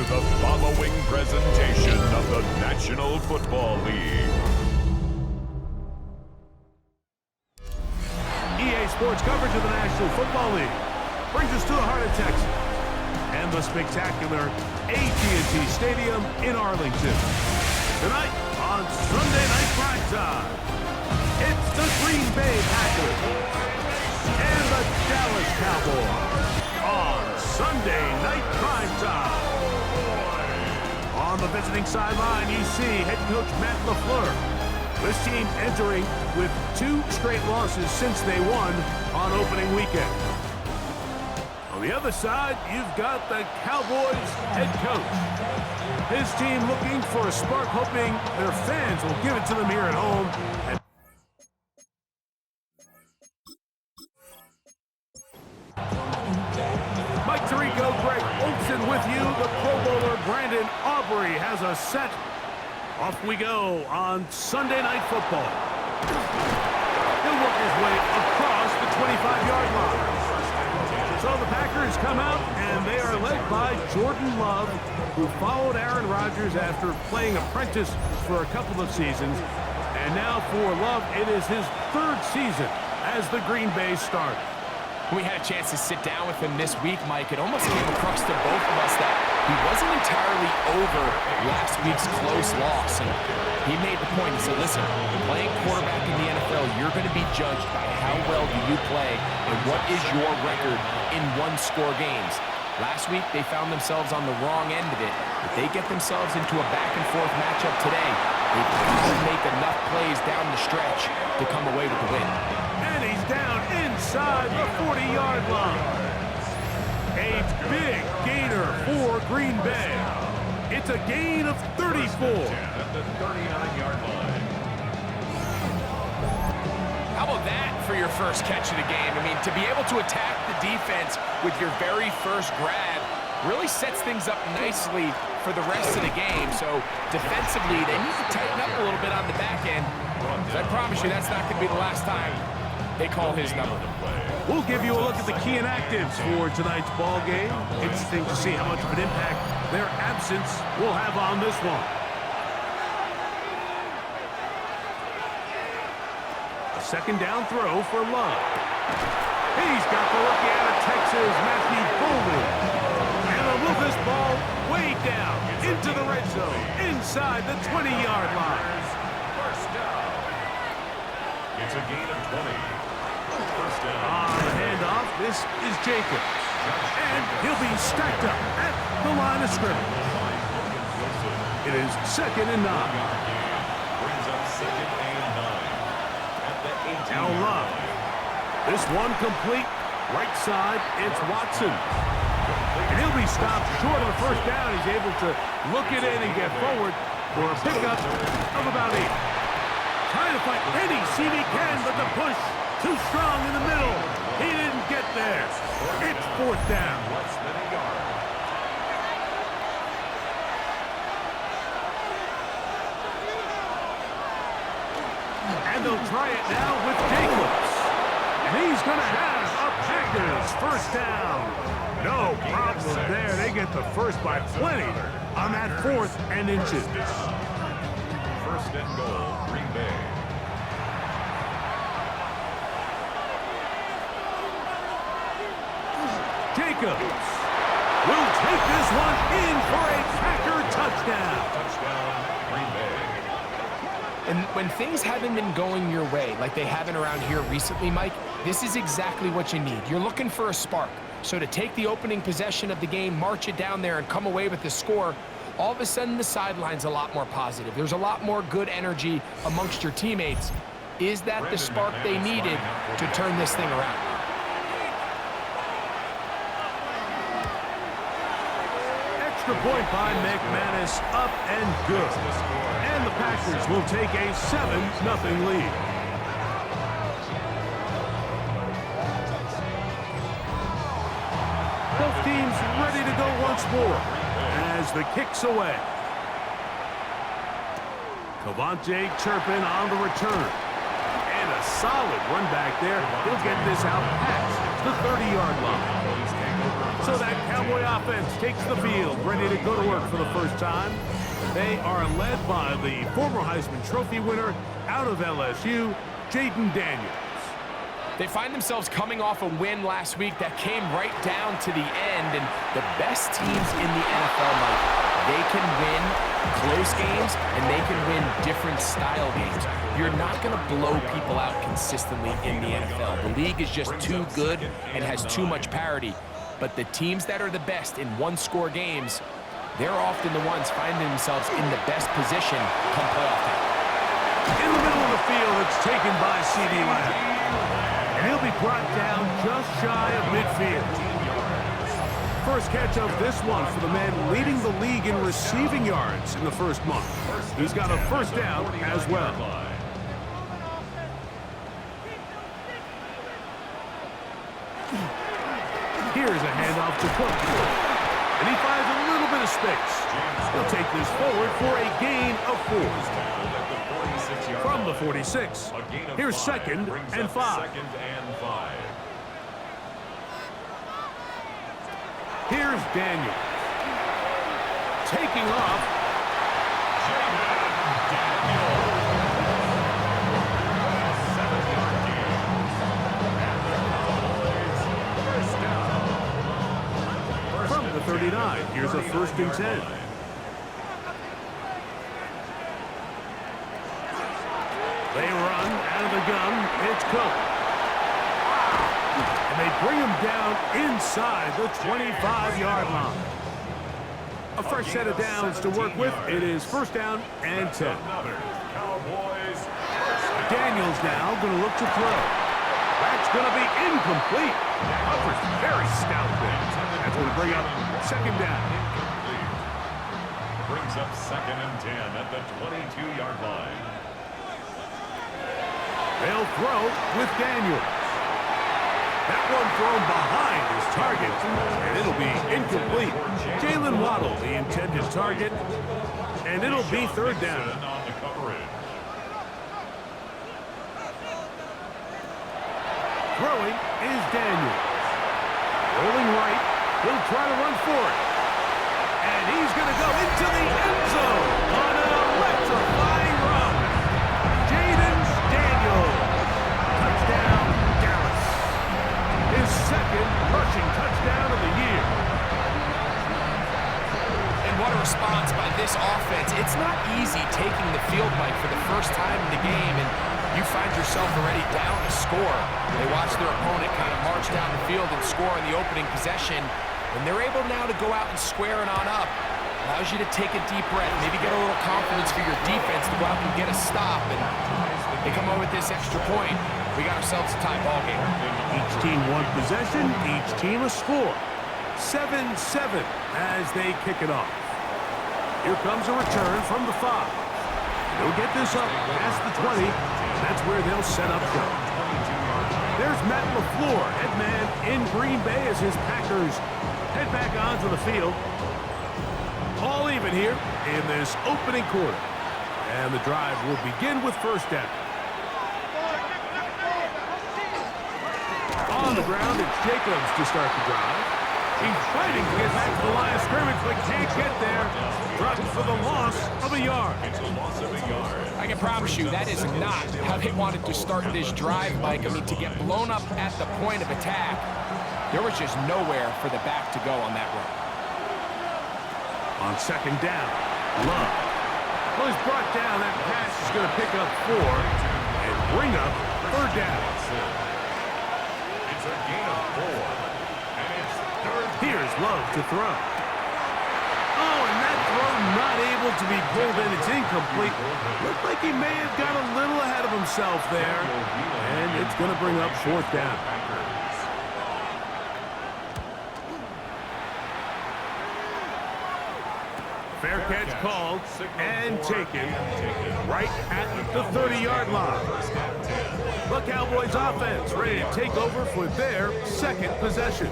the following presentation of the National Football League. EA Sports coverage of the National Football League brings us to the heart of Texas and the spectacular AT&T Stadium in Arlington. Tonight on Sunday Night Primetime, it's the Green Bay Packers and the Dallas Cowboys on Sunday Night Primetime. On the visiting sideline, you see head coach Matt LaFleur. This team entering with 2 straight losses since they won on opening weekend. On the other side, you've got the Cowboys head coach. His team looking for a spark, hoping their fans will give it to them here at home. Mike Tirico, Greg Olsen with you. The Pro Bowler Brandon Aubrey has a set. Off we go on Sunday Night Football. He'll work his way across the 25-yard line. So the Packers come out, and they are led by Jordan Love, who followed Aaron Rodgers after playing apprentice for a couple of seasons. And now for Love, it is his 3rd season as the Green Bay starter. We had a chance to sit down with him this week, Mike. It almost came across to both of us that he wasn't entirely over last week's close loss. And he made the point. He said, listen, playing quarterback in the NFL, you're going to be judged by how well do you play and what is your record in one-score games. Last week, they found themselves on the wrong end of it. If they get themselves into a back-and-forth matchup today, they've got to make enough plays down the stretch to come away with the win. And he's down inside the 40-yard line. A big gainer for Green Bay. It's a gain of 34. At the 39-yard line. How about that for your first catch of the game? I mean, to be able to attack the defense with your very first grab really sets things up nicely for the rest of the game. So defensively, they need to tighten up a little bit on the back end. I promise you that's not going to be the last time they call his number. We'll give you a look at the key inactives for tonight's ball game. Interesting to see how much of an impact their absence will have on this one. A second down throw for Love. He's got the rookie out of Texas, Matthew Bolden. And they'll move this ball way down into the red zone, inside the 20-yard line. First down. It's a gain of 20. First down. On the handoff, this is Jacobs. And he'll be stacked up at the line of scrimmage. It is 2nd and 9. Brings up 2nd and 9. At the 18. Now Love. This one complete. Right side, it's Watson. And he'll be stopped short on first down. He's able to look it in and get forward for a pickup of about 8. Trying to find any seam he can, but the push too strong in the middle. He didn't get there. It's 4th down. Less than a yard. And they'll try it now with Jacobs. And he's going to have a Packers first down. No problem there. They get the first by plenty on that 4th and inches. First and goal, Green Bay. Jacobs will take this one in for a Packer touchdown. Touchdown, Green Bay. And when things haven't been going your way like they haven't around here recently, Mike, this is exactly what you need. You're looking for a spark. So to take the opening possession of the game, march it down there, and come away with the score, all of a sudden the sideline's a lot more positive. There's a lot more good energy amongst your teammates. Is that the spark they needed to turn this thing around? Extra point by McManus, up and good. And the Packers will take a 7-0 lead. Both teams ready to go once more as the kick's away. Cavante Turpin on the return. And a solid run back there. He'll get this out past the 30-yard line. So that Cowboy offense takes the field, ready to go to work for the first time. They are led by the former Heisman Trophy winner out of LSU, Jayden Daniels. They find themselves coming off a win last week that came right down to the end, and the best teams in the NFL, Mike, they can win close games and they can win different style games. You're not going to blow people out consistently in the NFL. The league is just too good and has too much parity. But the teams that are the best in one-score games, they're often the ones finding themselves in the best position come playoff time. In the middle of the field, it's taken by CeeDee Lamb. And he'll be brought down just shy of midfield. First catch of this one for the man leading the league in receiving yards in the first month. He's got a first down as well. Here's a handoff to Cook. And he finds a little bit of space. He'll take this forward for a gain of 4. From the 46, here's second and 5. Here's Daniels. Taking off. Jayden Daniels. 7-yard gain. And the Cowboys first down. From the 39, here's a first and 10. They run out of the gun. It's Cook. And they bring him down inside the 25-yard line. A fresh set of downs to work with. It is first down and 10. Daniels now going to look to throw. That's going to be incomplete. Offers very stout there. That's going to bring up second down. Brings up second and 10 at the 22-yard line. They'll throw with Daniels. That one thrown behind his target, and it'll be incomplete. Jaylen Waddle, the intended target, and it'll be third down. Throwing is Daniels. Rolling right, he'll try to run for it. And he's going to go into the end zone on an electrifying run. Jayden Daniels. Touchdown, Dallas. His second rushing touchdown of the year. And what a response by this offense. It's not easy taking the field, Mike, for the first time in the game, and you find yourself already down to score. They watch their opponent kind of march down the field and score in the opening possession, and they're able now to go out and square it on up. Allows you to take a deep breath, maybe get a little confidence for your defense to go out and get a stop, and they come over with this extra point. We got ourselves a tie ball game. Each team one possession, each team a score. 7-7 as they kick it off. Here comes a return from the 5. They'll get this up past the 20. That's where they'll set up shop. There's Matt LaFleur, head man in Green Bay as his Packers head back onto the field. All even here in this opening quarter. And the drive will begin with first down. On the ground, it's Jacobs to start the drive. He's fighting to get back to the line of scrimmage, but can't get there. Dropped for the loss of a yard. It's a loss of a yard. I can promise you that is not how they wanted to start this drive, Mike. I mean, to get blown up at the point of attack, there was just nowhere for the back to go on that run. On second down, Love. Well, he's brought down. That pass is going to pick up 4 and bring up third down. It's a gain of 4. And it's third. Here's Love to throw. Oh, and that throw not able to be pulled in. It's incomplete. Looked like he may have got a little ahead of himself there. And it's going to bring up fourth down. Fair catch called and taken right at the 30-yard line. The Cowboys offense ready to take over for their second possession.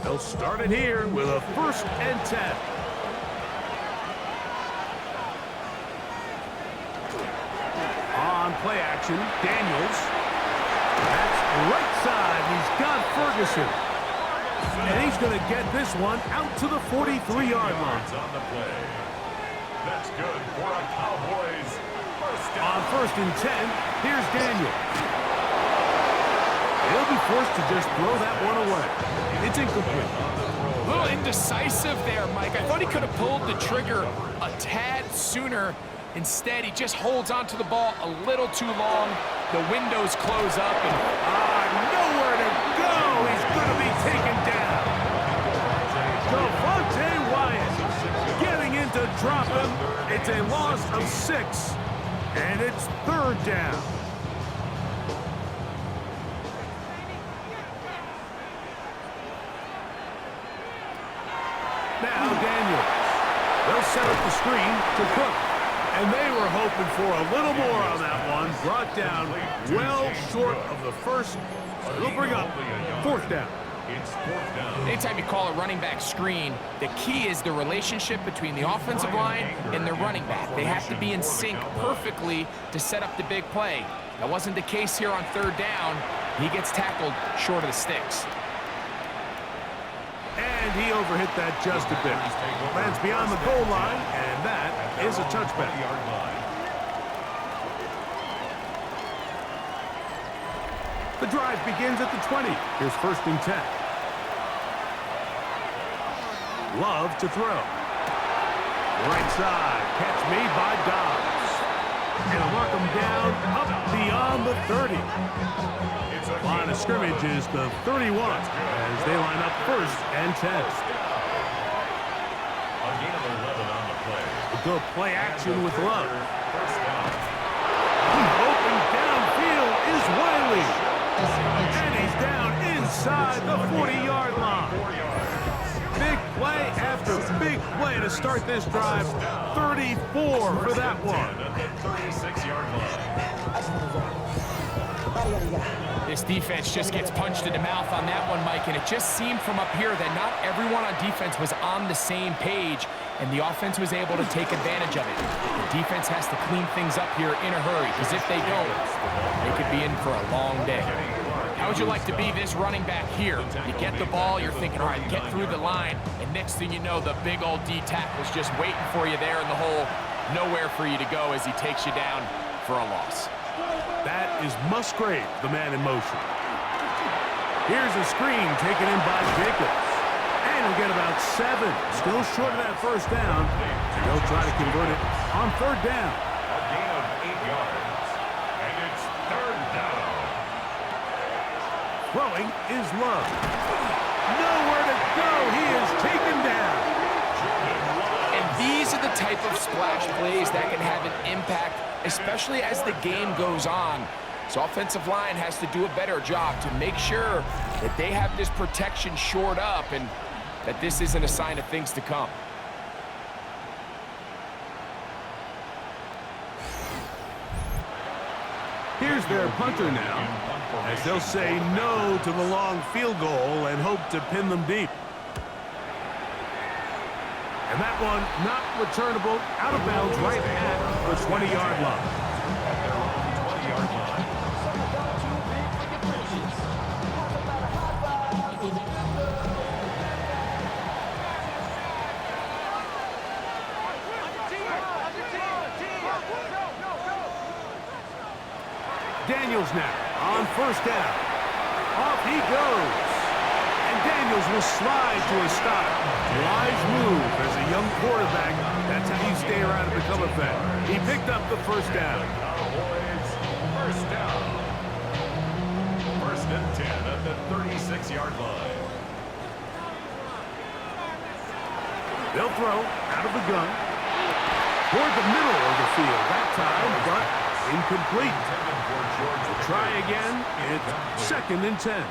They'll start it here with a first and 10. On play action, Daniels. That's right side. He's got Ferguson. And he's going to get this one out to the 43-yard line. On the play. That's good for a Cowboys first down. On 1st and 10, here's Daniels. He'll be forced to just throw that one away. It's incomplete. A little indecisive there, Mike. I thought he could have pulled the trigger a tad sooner. Instead, he just holds onto the ball a little too long. The windows close up, and nowhere to go. He's going to be taken down. Devontae Wyatt getting in to drop him. It's a loss of 6, and it's 3rd down. Now Daniels. They'll set up the screen to Cook. And they were hoping for a little more on that one. Brought down well short of the first. It'll bring up 4th down. It's 4th down. anytime you call a running back screen, the key is the relationship between the offensive line and the running back. They have to be in sync perfectly to set up the big play. That wasn't the case here on 3rd down. He gets tackled short of the sticks. And he overhit that just a bit. Lands beyond the goal line, and that is a touchback. The drive begins at the 20. Here's 1st and 10. Love to throw. Right side. Catch made by Dobbs. And a mark him down up beyond the 30. Line of scrimmage is the 31 as they line up 1st and 10. A gain of 11 on the play. We'll go play action with Love. First down. Open downfield is Wiley. And he's down inside the 40-yard line. Big play after big play to start this drive. 34 for that one. 36-yard line. This defense just gets punched in the mouth on that one, Mike, and it just seemed from up here that not everyone on defense was on the same page, and the offense was able to take advantage of it. The defense has to clean things up here in a hurry, because if they don't, they could be in for a long day. How would you like to be this running back here? You get the ball, you're thinking, all right, get through the line, and next thing you know, the big old D tackle's just waiting for you there in the hole. Nowhere for you to go as he takes you down for a loss. That is Musgrave, the man in motion. Here's a screen taken in by Jacobs. And he'll get about 7. Still short of that 1st down. They'll try to convert it on 3rd down. A gain of 8 yards. And it's 3rd down. Throwing is Love. Nowhere to go. He is taken down. And these are the type of splash plays that can have an impact, especially as the game goes on. So offensive line has to do a better job to make sure that they have this protection shored up and that this isn't a sign of things to come. Here's their punter now, as they'll say no to the long field goal and hope to pin them deep. And that one not returnable, out of bounds right at the 20-yard line. Daniels now on 1st down. Off he goes. And Daniels will slide to a stop. Wise move as a young quarterback. That's how you stay around and become a vet. He picked up the 1st down. Cowboys, 1st down. 1st and 10 at the 36-yard line. They'll throw out of the gun. Toward the middle of the field that time, but incomplete. Try again. It's 2nd and 10.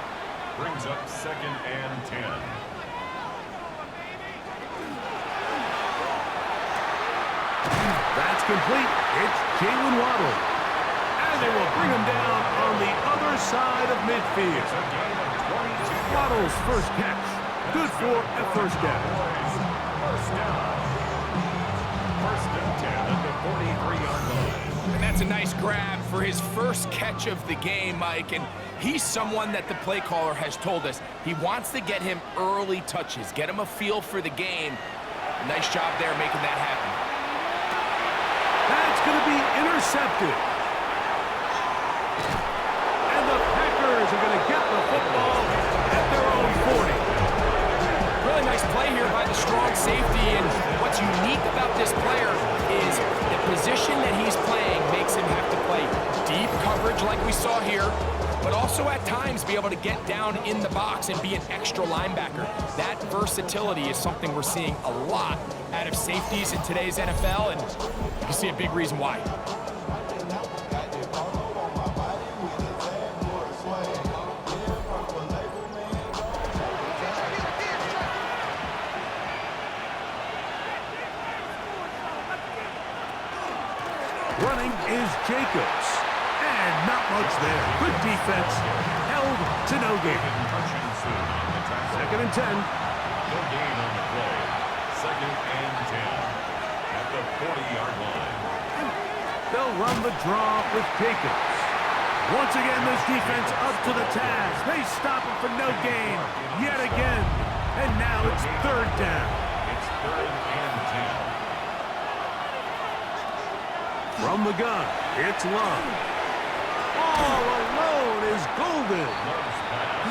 Brings up 2nd and 10. That's complete. It's Jaylen Waddle. And they will bring him down on the other side of midfield. Waddle's 1st catch. Good for a 1st down. 1st down. 1st and 10 at the 43-yard line. And that's a nice grab for his 1st catch of the game, Mike. And He's someone that the play caller has told us he wants to get him early touches, get him a feel for the game. Nice job there making that happen. That's going to be intercepted. And the Packers are going to get the football at their own 40. Really nice play here by the strong safety, and what's unique about this player is the position that he's playing makes him have to play deep coverage like we saw here, but also at times be able to get down in the box and be an extra linebacker. That versatility is something we're seeing a lot out of safeties in today's NFL, and you can see a big reason why. Running is Jacobs. And not much there. Good defense. Held to no gain. Second and 10. No gain on the play. Second and 10 at the 40-yard line. They'll run the draw with Jacobs. Once again, this defense up to the task. They stop him for no gain yet again. And now it's third down. It's third and 10. From the gun, it's Love. All alone is Golden.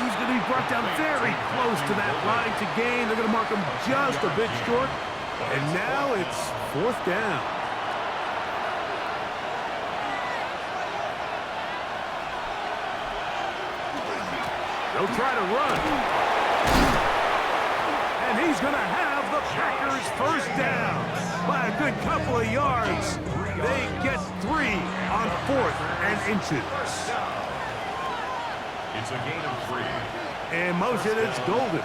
He's going to be brought down very close to that line to gain. They're going to mark him just a bit short. And now it's fourth down. They'll try to run. And he's going to have the Packers first down by a good couple of yards. They get 3 on fourth and inches. It's a gain of 3. In motion, it's Golden.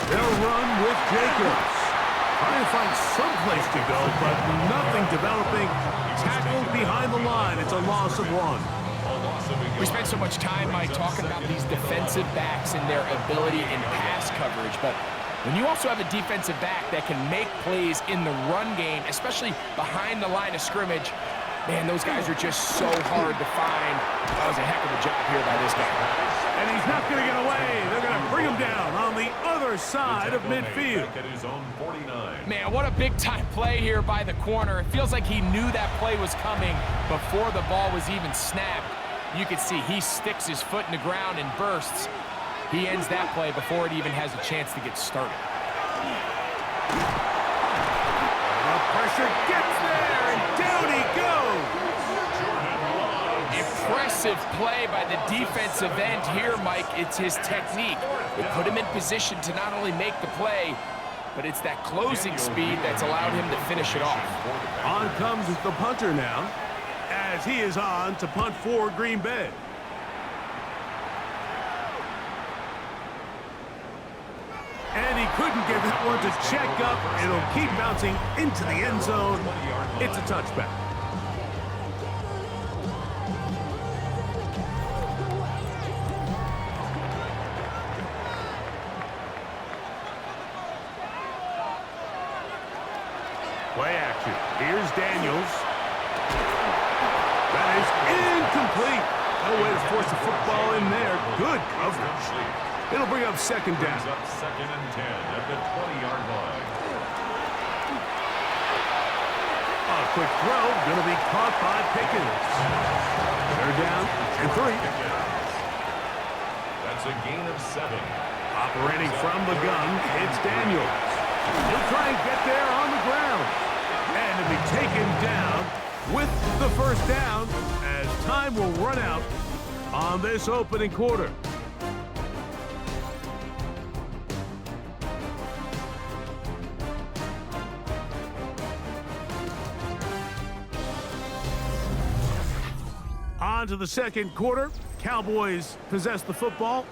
They'll run with Jacobs. Trying to find some place to go, but nothing developing. Tackled behind the line. It's a loss of 1. We spent so much time, Mike, talking about these defensive backs and their ability in pass coverage, but when you also have a defensive back that can make plays in the run game, especially behind the line of scrimmage, man, those guys are just so hard to find. That was a heck of a job here by this guy. And he's not going to get away. They're going to bring him down on the other side of midfield. At his own 49. Man, what a big-time play here by the corner. It feels like he knew that play was coming before the ball was even snapped. You can see he sticks his foot in the ground and bursts. He ends that play before it even has a chance to get started. The pressure gets there, and down he goes. Impressive play by the defensive end here, Mike. It's his technique. It put him in position to not only make the play, but it's that closing speed that's allowed him to finish it off. On comes the punter now, as he is on to punt for Green Bay. And he couldn't get that one to check up. It'll keep bouncing into the end zone. It's a touchback. Play action. Here's Daniels. That is incomplete. No way to force the football in there. Good coverage. It'll bring up second down. Up second and 10 at the 20-yard line. A quick throw, going to be caught by Pickens. They're down and 3. That's a gain of 7. Operating from the gun, it's Daniels. He'll try and get there on the ground. And to be taken down with the first down as time will run out on this opening quarter. On to the second quarter. Cowboys possess the football.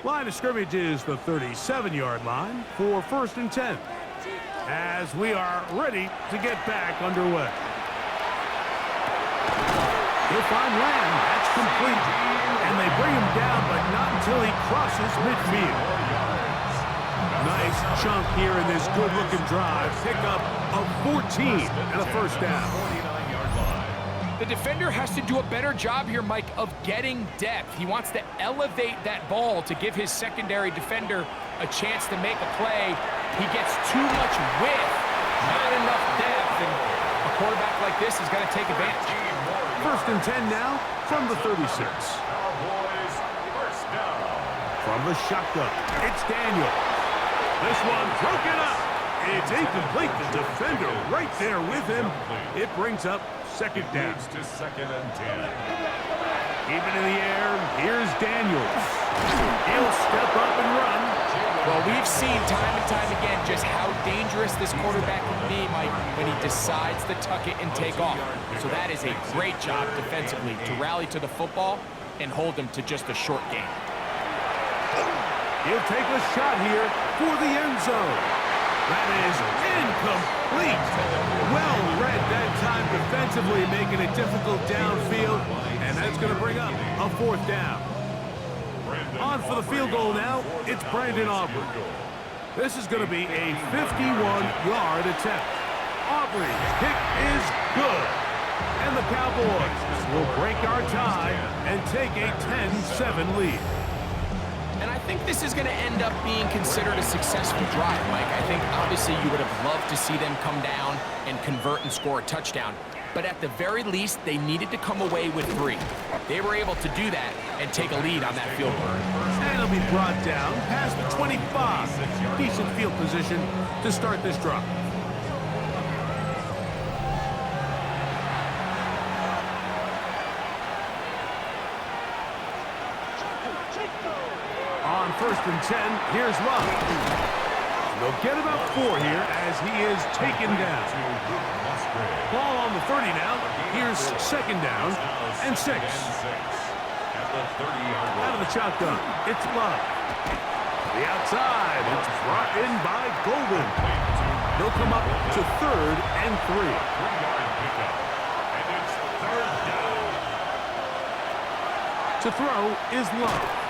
Line of scrimmage is the 37-yard line for first and 10. As we are ready to get back underway. He'll find Lamb. That's complete. And they bring him down, but not until he crosses midfield. Nice chunk here in this good-looking drive. Pick up of 14 and a first down. 49-yard line. The defender has to do a better job here, Mike, of getting depth. He wants to elevate that ball to give his secondary defender a chance to make a play. He gets too much width, not enough depth, and a quarterback like this is going to take advantage. 1st and 10 now from the 36. Cowboys, first down. From the shotgun, it's Daniels. This one broken up. It's incomplete. The defender right there with him. It brings up 2nd down. Moves to 2nd and 10. Keep it in the air. Here's Daniels. He'll step up and run. Well, we've seen time and time again just how dangerous this quarterback can be, Mike, when he decides to tuck it and take off. So that is a great job defensively to rally to the football and hold him to just a short game. He'll take a shot here for the end zone. That is incomplete. Well read that time defensively, making it difficult downfield, and that's going to bring up a 4th down. On for the field goal now, it's Brandon Aubrey. This is going to be a 51-yard attempt. Aubrey's kick is good. And the Cowboys will break our tie and take a 10-7 lead. And I think this is going to end up being considered a successful drive, Mike. I think obviously you would have loved to see them come down and convert and score a touchdown. But at the very least, they needed to come away with 3. They were able to do that and take a lead on that field goal. And it'll be brought down past the 25. Decent field position to start this drive. On 1st and 10, here's Love. They'll get about 4 here as he is taken down. Ball on the 30 now. Here's 2nd down and 6. Out of the shotgun, it's Love. The outside, it's brought in by Golden. They'll come up to 3rd and 3. And it's 3rd down. To throw is Love.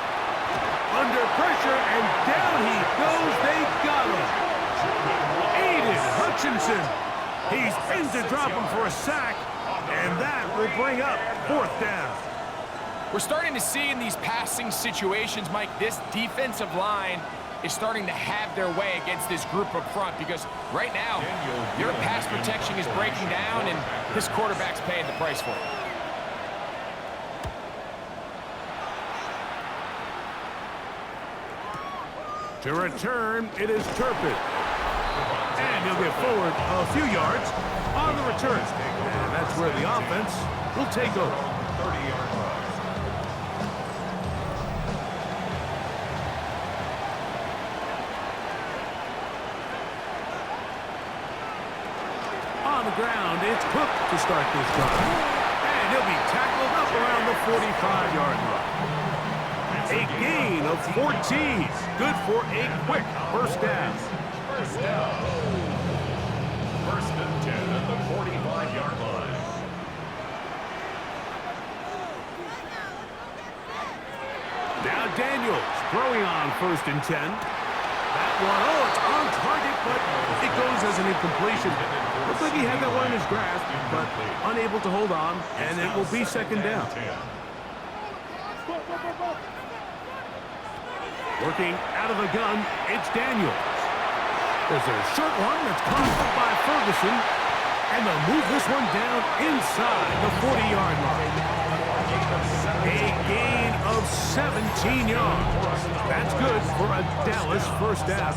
Under pressure, and down he goes. They got him. Aiden Hutchinson. He's in to drop him for a sack, and that will bring up 4th down. We're starting to see in these passing situations, Mike, this defensive line is starting to have their way against this group up front because right now, your pass protection is breaking down, and this quarterback's paying the price for it. To return, it is Turpin. And he'll get forward a few yards on the return. And that's where the offense will take over. 30-yard line. On the ground, it's Cook to start this drive. And he'll be tackled up around the 45-yard line. A gain of 14. Good for a quick 1st down. 1st down. 1st and 10 at the 45-yard line. Now Daniels throwing on 1st and 10. That one, oh, it's on target, but it goes as an incompletion. Looks like he had that one in his grasp, but unable to hold on, and it will be 2nd down. Working out of the gun, it's Daniels. There's a short one that's caught up by Ferguson, and they'll move this one down inside the 40-yard line. A gain of 17 yards. That's good for a Dallas 1st down.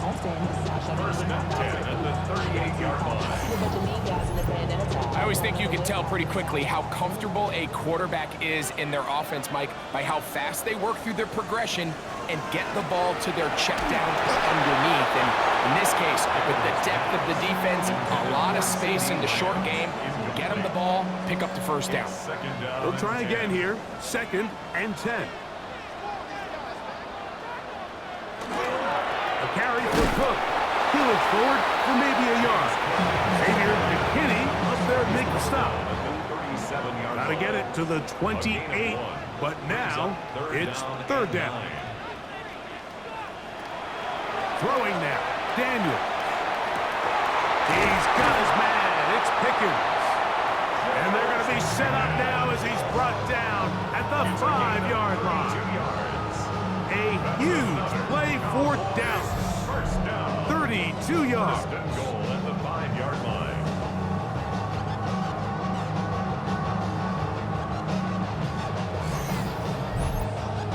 1st and 10 at the 38-yard line. I always think you can tell pretty quickly how comfortable a quarterback is in their offense, Mike, by how fast they work through their progression and get the ball to their check down underneath. And in this case, with the depth of the defense, a lot of space in the short game, get them the ball, pick up the 1st down. They'll try again here, 2nd and 10. A carry for Cook. He looks forward for maybe a yard. Xavier McKinney up there to make the stop. Got to get it to the 28, but now it's 3rd down. Throwing now, Daniels. He's got his man. It's Pickens. And they're going to He'll be set up now as he's brought down at the 5-yard line. 2 yards. A huge play for Dallas. First down. 32 yards. First and goal at the 5-yard line.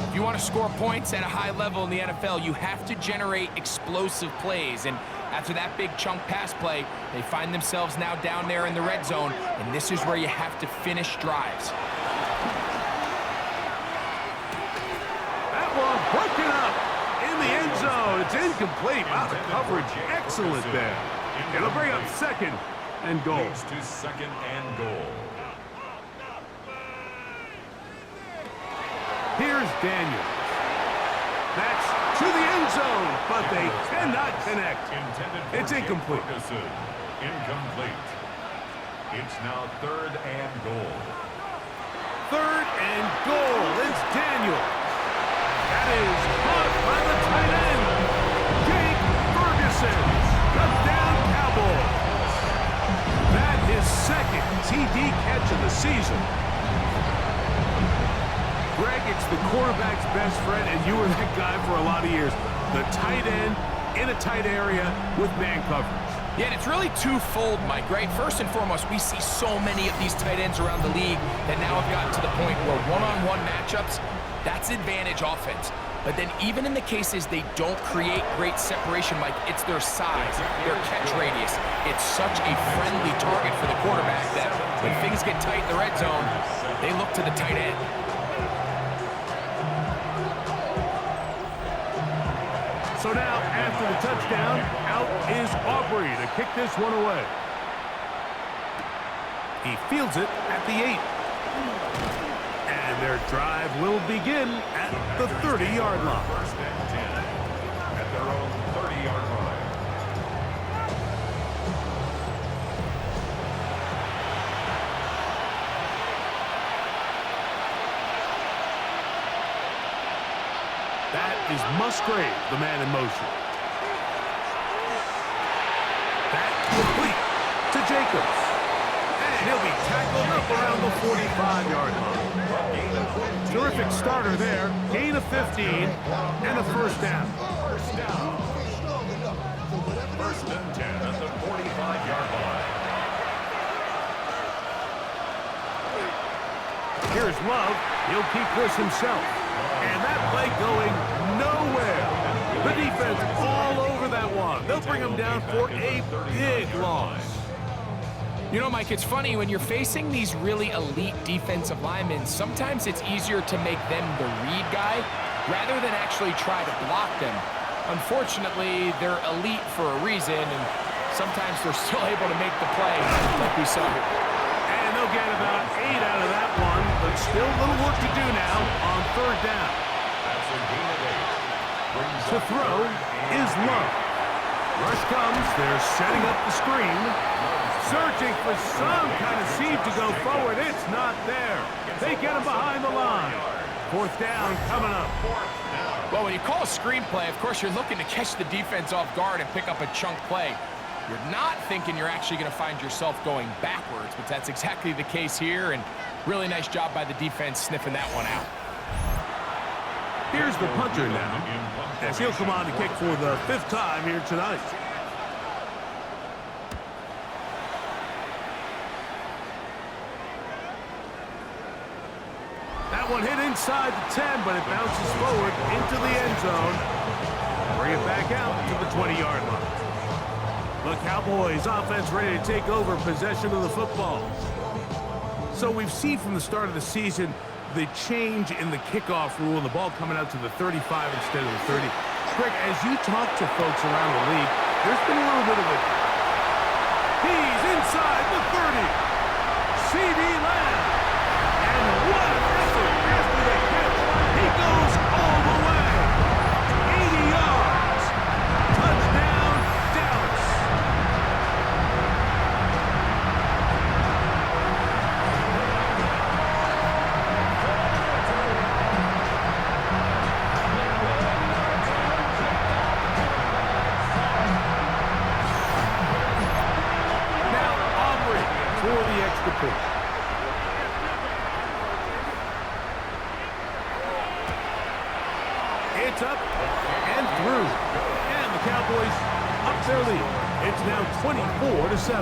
If you want to score points at a high level in the NFL, you have to generate explosive plays. And after that big chunk pass play, they find themselves now down there in the red zone, and this is where you have to finish drives. That one broken up in the end zone. It's incomplete. Wow, the coverage excellent there. It'll bring up second and goal. Moves to second and goal. Here's Daniels. That's to the end zone, but they cannot connect. It's incomplete. Incomplete. It's now third and goal. Third and goal. It's Daniels. That is caught by the tight end, Jake Ferguson. Touchdown, Cowboys. That is second TD catch of the season. Greg, it's the quarterback's best friend, and you were that guy for a lot of years. The tight end in a tight area with man coverage. Yeah, and it's really twofold, Mike, right? First and foremost, we see so many of these tight ends around the league that now have gotten to the point where one-on-one matchups, that's advantage offense. But then even in the cases they don't create great separation, Mike, it's their size, their catch radius. It's such a friendly target for the quarterback that when things get tight in the red zone, they look to the tight end. So now, after the touchdown, out is Aubrey to kick this one away. He fields it at the 8. And their drive will begin at the 30-yard line. First and 10 at their own 30-yard line. That is Musgrave, the man in motion. That complete to Jacobs. And he'll be tackled up around the 45-yard line. Terrific starter there. Gain of 15 and a first down. First down. First and 10 at the 45-yard line. Here's Love. He'll keep this himself. And that play going nowhere. The defense all over that one. They'll bring him down for a big loss. You know, Mike, it's funny, when you're facing these really elite defensive linemen, sometimes it's easier to make them the read guy rather than actually try to block them. Unfortunately, they're elite for a reason, and sometimes they're still able to make the play like we saw here. And they'll get about 8 out of that one, but still a little work to do now on third down. That's a gain of 8. To throw is Love. Rush comes. They're setting up the screen. Searching for some kind of seam to go forward. It's not there. They get him behind the line. Fourth down coming up. Well, when you call a screenplay, of course, you're looking to catch the defense off guard and pick up a chunk play. You're not thinking you're actually going to find yourself going backwards, but that's exactly the case here, and really nice job by the defense sniffing that one out. Here's the punter now, as he'll come on to kick for the 5th time here tonight. That one hit inside the 10, but it bounces forward into the end zone. Bring it back out to the 20-yard line. The Cowboys offense ready to take over possession of the football. So we've seen from the start of the season the change in the kickoff rule and the ball coming out to the 35 instead of the 30. Greg, as you talk to folks around the league, there's been a little bit of a... He's inside the 30. CeeDee Lamb. And what an effort after the catch. He goes all the way. 80 yards. Touchdown, Dallas. Now, Gets up and through. And the Cowboys up their lead. It's now 24-7.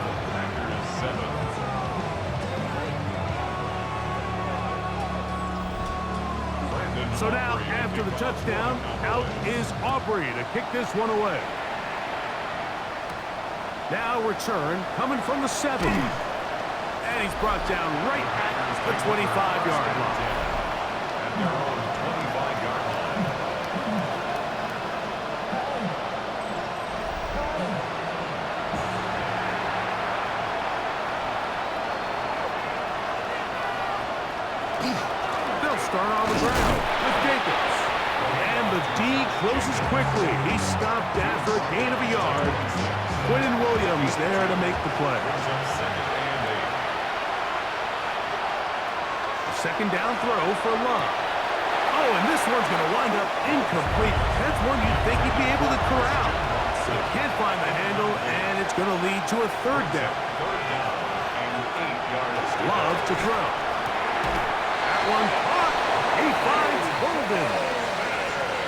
So now, after the touchdown, out is Aubrey to kick this one away. Now return coming from the 7. And he's brought down right at the 25-yard line. At their own 25-yard line. They'll start on the ground with Jacobs. And the D closes quickly. He's stopped after a gain of a yard. Quinn Williams there to make the play. Second down throw for Love. Oh, and this one's going to wind up incomplete. That's one you'd think he'd be able to corral. So he can't find the handle, and it's going to lead to a third down. Love to throw. That one caught. He finds Golden.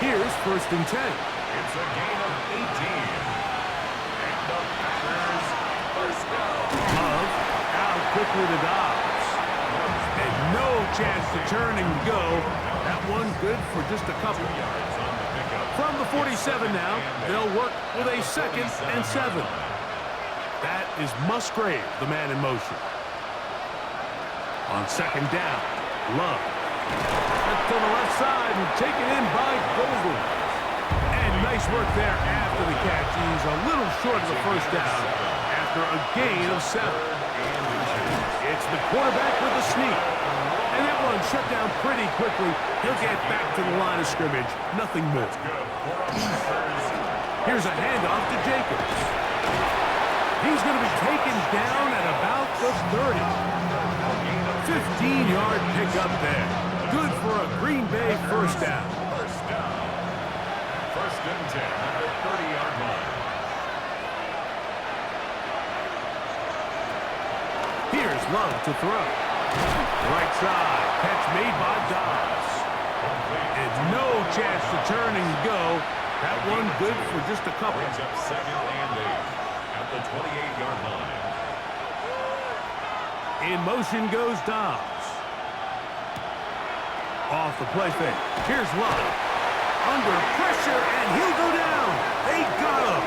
Here's 1st and 10. It's a gain of 18. And the Packers first down. Love out quickly to Dobbs. And no chance to turn and go. That one good for just a couple. From the 47 now, they'll work with a 2nd and 7. That is Musgrave, the man in motion. On 2nd down, Love. To the left side and taken in by Golden. And nice work there after the catch. He's a little short of the first down after a gain of 7. It's the quarterback with the sneak. And that one shut down pretty quickly. He'll get back to the line of scrimmage. Nothing more. Here's a handoff to Jacobs. He's going to be taken down at about the 30. 15-yard pickup there. Good for a Green Bay first down. First down. 1st and 10 at the 30-yard line. Here's Love to throw. Right side. Catch made by Dobbs. And no chance to turn and go. That one good for just a couple. Brings up 2nd and 8 at the 28-yard line. In motion goes Dobbs. Off the play fake. Here's Love. Under pressure, and he'll go down. They got him.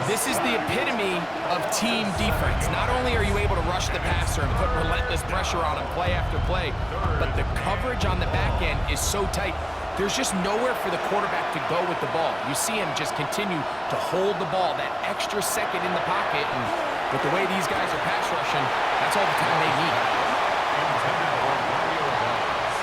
This is the epitome of team defense. Not only are you able to rush the passer and put relentless pressure on him play after play, but the coverage on the back end is so tight. There's just nowhere for the quarterback to go with the ball. You see him just continue to hold the ball, that extra second in the pocket, and with the way these guys are pass rushing, that's all the time they need.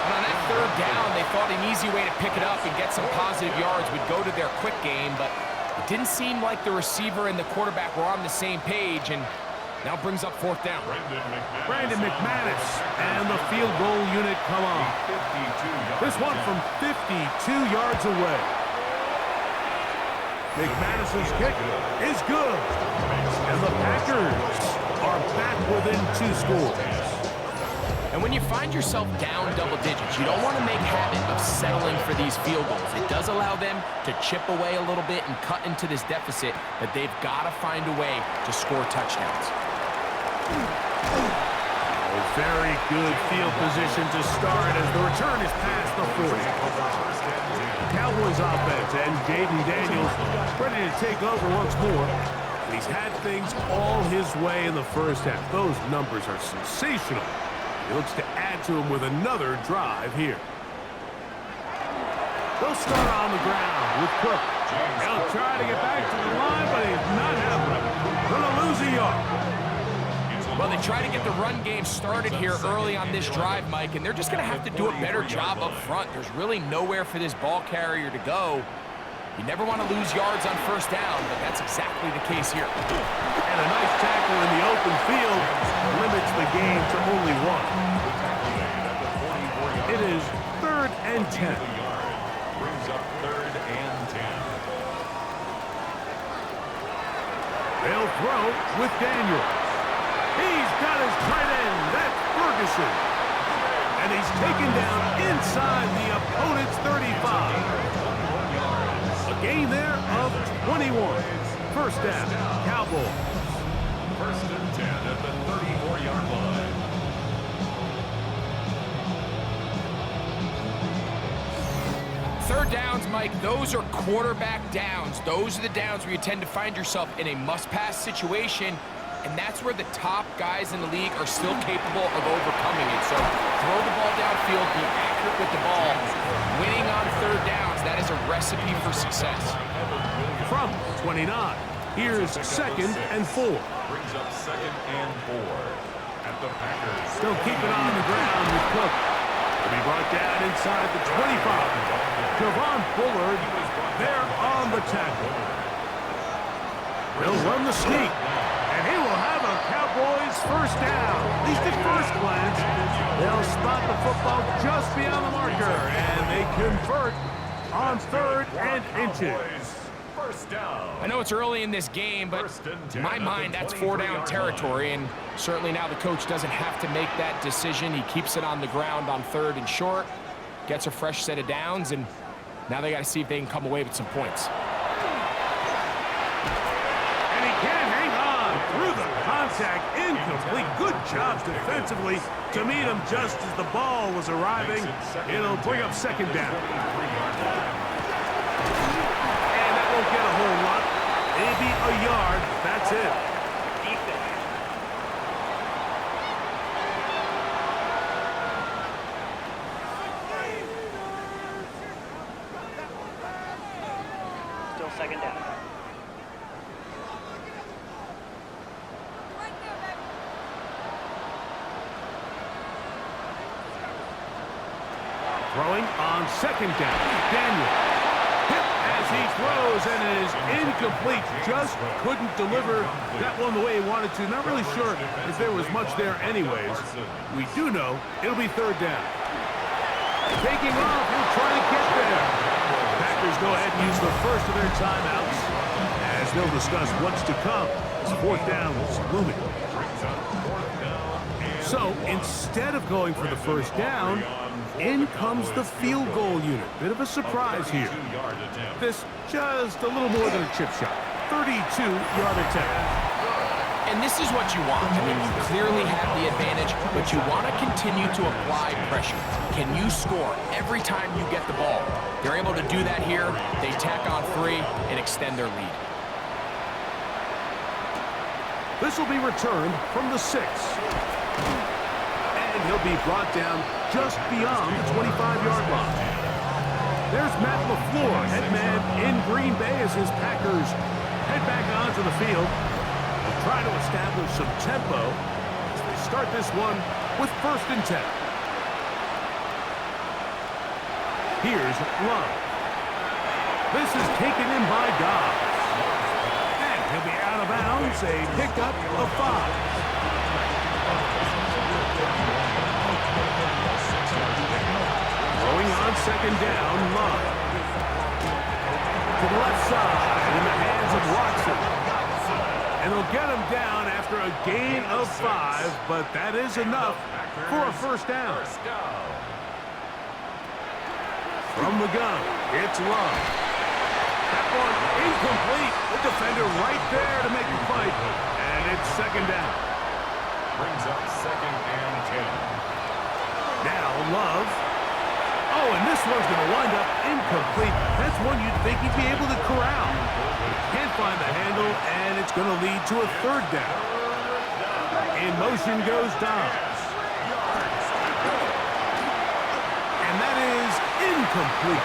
And on that 3rd down, they thought an easy way to pick it up and get some positive yards would go to their quick game, but it didn't seem like the receiver and the quarterback were on the same page, and now brings up 4th down. Brandon McManus and the field goal unit come on. This one from 52 yards away. McManus's kick is good. And the Packers are back within 2 scores. And when you find yourself down double digits, you don't want to make habit of settling for these field goals. It does allow them to chip away a little bit and cut into this deficit, but they've got to find a way to score touchdowns. A very good field position to start as the return is past the 40. Cowboys offense and Jayden Daniels ready to take over once more. He's had things all his way in the first half. Those numbers are sensational. He looks to add to him with another drive here. They'll start on the ground with Cook. They'll try to get back to the line, but he's not happening. Going to lose a yard. Well, they try to get the run game started here early on this drive, Mike, and they're just going to have to do a better job up front. There's really nowhere for this ball carrier to go. You never want to lose yards on 1st down, but that's exactly the case here. And a nice tackle in the open field limits the game to only 1. It is 3rd and 10. Brings up 3rd and 10. They'll throw with Daniels. He's got his tight end. That's Ferguson. And he he's taken down inside the opponent's 35. A gain there of 21. First down, Cowboys. First and 10 at the 34-yard line. Third downs, Mike, those are quarterback downs. Those are the downs where you tend to find yourself in a must-pass situation, and that's where the top guys in the league are still capable of overcoming it. So throw the ball downfield, be accurate with the ball. Winning on third downs, that is a recipe for success. From 29, here's second and 4. Brings up second and 4 at the Packers. Still keeping on the ground with Cook. To be brought down inside the 25. Javon Bullard there on the tackle. He'll run the sneak. And he will have a Cowboys first down. At least at first glance, they'll spot the football just beyond the marker. And they convert on third and inches. First down. I know it's early in this game, but in my mind, that's 4-down territory, and certainly now the coach doesn't have to make that decision. He keeps it on the ground on third and short, gets a fresh set of downs, and now they got to see if they can come away with some points. And he can't hang on through the contact. Incomplete. Good job defensively to meet him just as the ball was arriving. It'll bring up second down. Won't get a whole lot, maybe a yard. That's it. Still second down. Throwing on second down. Daniels. He throws and it is incomplete. Just couldn't deliver that one the way he wanted to. Not really sure if there was much there anyways. We do know it'll be third down. Taking off, he'll try to get there. Packers go ahead and use the first of their timeouts as they'll discuss what's to come. This fourth down is looming. So instead of going for the first down, in comes the field goal unit. Bit of a surprise here. This just a little more than a chip shot. 32-yard attempt. And this is what you want. I mean, you clearly have the advantage, but you want to continue to apply pressure. Can you score every time you get the ball? They're able to do that here. They tack on 3 and extend their lead. This will be returned from the 6. And he'll be brought down just beyond the 25-yard line. There's Matt LaFleur, head man in Green Bay as his Packers head back onto the field. They'll try to establish some tempo as they start this one with first and 10. Here's Love. This is taken in by Dobbs. And he'll be out of bounds, a pickup of 5. Throwing on second down, Love. To the left side, in the hands of Watson. And they'll get him down after a gain of 5, but that is enough for a first down. From the gun, it's Love. That one incomplete. The defender right there to make the fight. And it's second down. Brings up second and 10. Now Love. Oh, and this one's going to wind up incomplete. That's one you'd think he'd be able to corral. Can't find the handle, and it's going to lead to a third down. In motion goes Dobbs. And that is incomplete.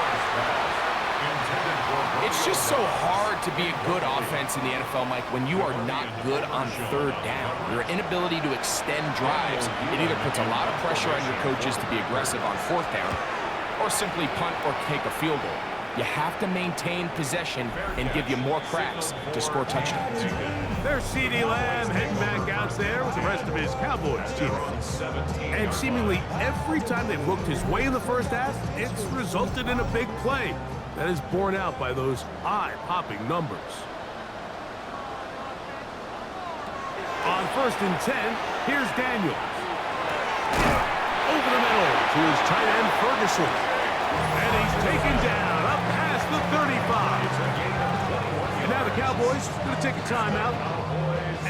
It's just so hard to be a good offense in the NFL, Mike, when you are not good on third down. Your inability to extend drives, it either puts a lot of pressure on your coaches to be aggressive on fourth down, or simply punt or take a field goal. You have to maintain possession and give you more cracks to score touchdowns. There's CeeDee Lamb heading back out there with the rest of his Cowboys teammates. And seemingly every time they've worked his way in the first half, it's resulted in a big play that is borne out by those eye-popping numbers. On first and 10, here's Daniels. Over the middle to to his tight end, Ferguson. And he's taken down up past the 35. And now the Cowboys are going to take a timeout.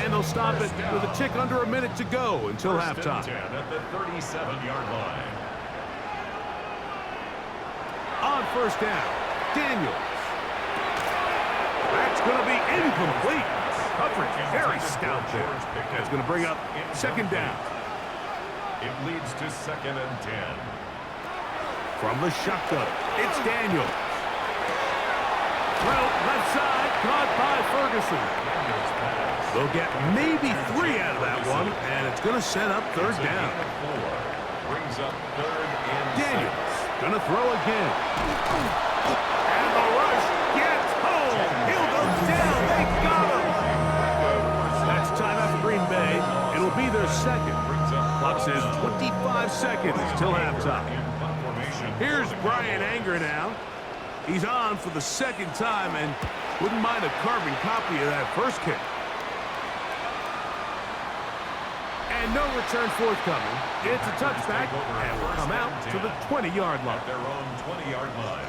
And they'll stop it with a tick under a minute to go until halftime. 10 at the 37-yard line. On first down, Daniels. That's going to be incomplete. Coverage very stout there. That's going to bring up second down. It leads to 2nd and 10. From the shotgun, it's Daniels. Well, left side, caught by Ferguson. They'll get maybe 3 out of that one, and it's going to set up third down. Brings up 3rd and Daniels going to throw again. And the rush gets home. He'll go down. They got him. That's timeout for Green Bay. It'll be their second. Clock says 25 seconds till halftime. Here's Brian Anger now. He's on for the second time and wouldn't mind a carbon copy of that first kick. And no return forthcoming. It's a touchback and will come out to the 20-yard line. At their own 20-yard line.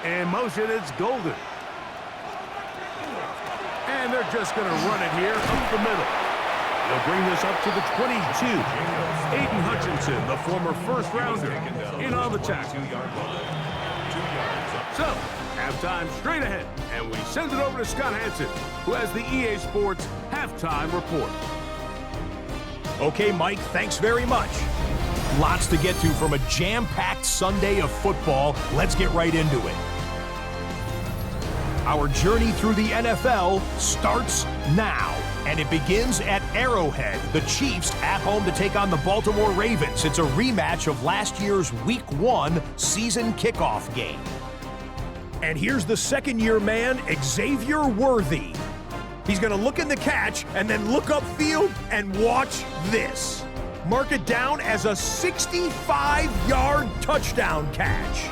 In motion, it's Golden. And they're just going to run it here up the middle. They'll bring this up to the 22. Aiden Hutchinson, the former first-rounder, in on the tackle. So, halftime straight ahead, and we send it over to Scott Hansen, who has the EA Sports halftime report. Okay, Mike, thanks very much. Lots to get to from a jam-packed Sunday of football. Let's get right into it. Our journey through the NFL starts now, and it begins at Arrowhead. The Chiefs at home to take on the Baltimore Ravens. It's a rematch of last year's Week 1 season kickoff game. And here's the second-year man, Xavier Worthy. He's going to look in the catch and then look upfield and watch this. Mark it down as a 65-yard touchdown catch.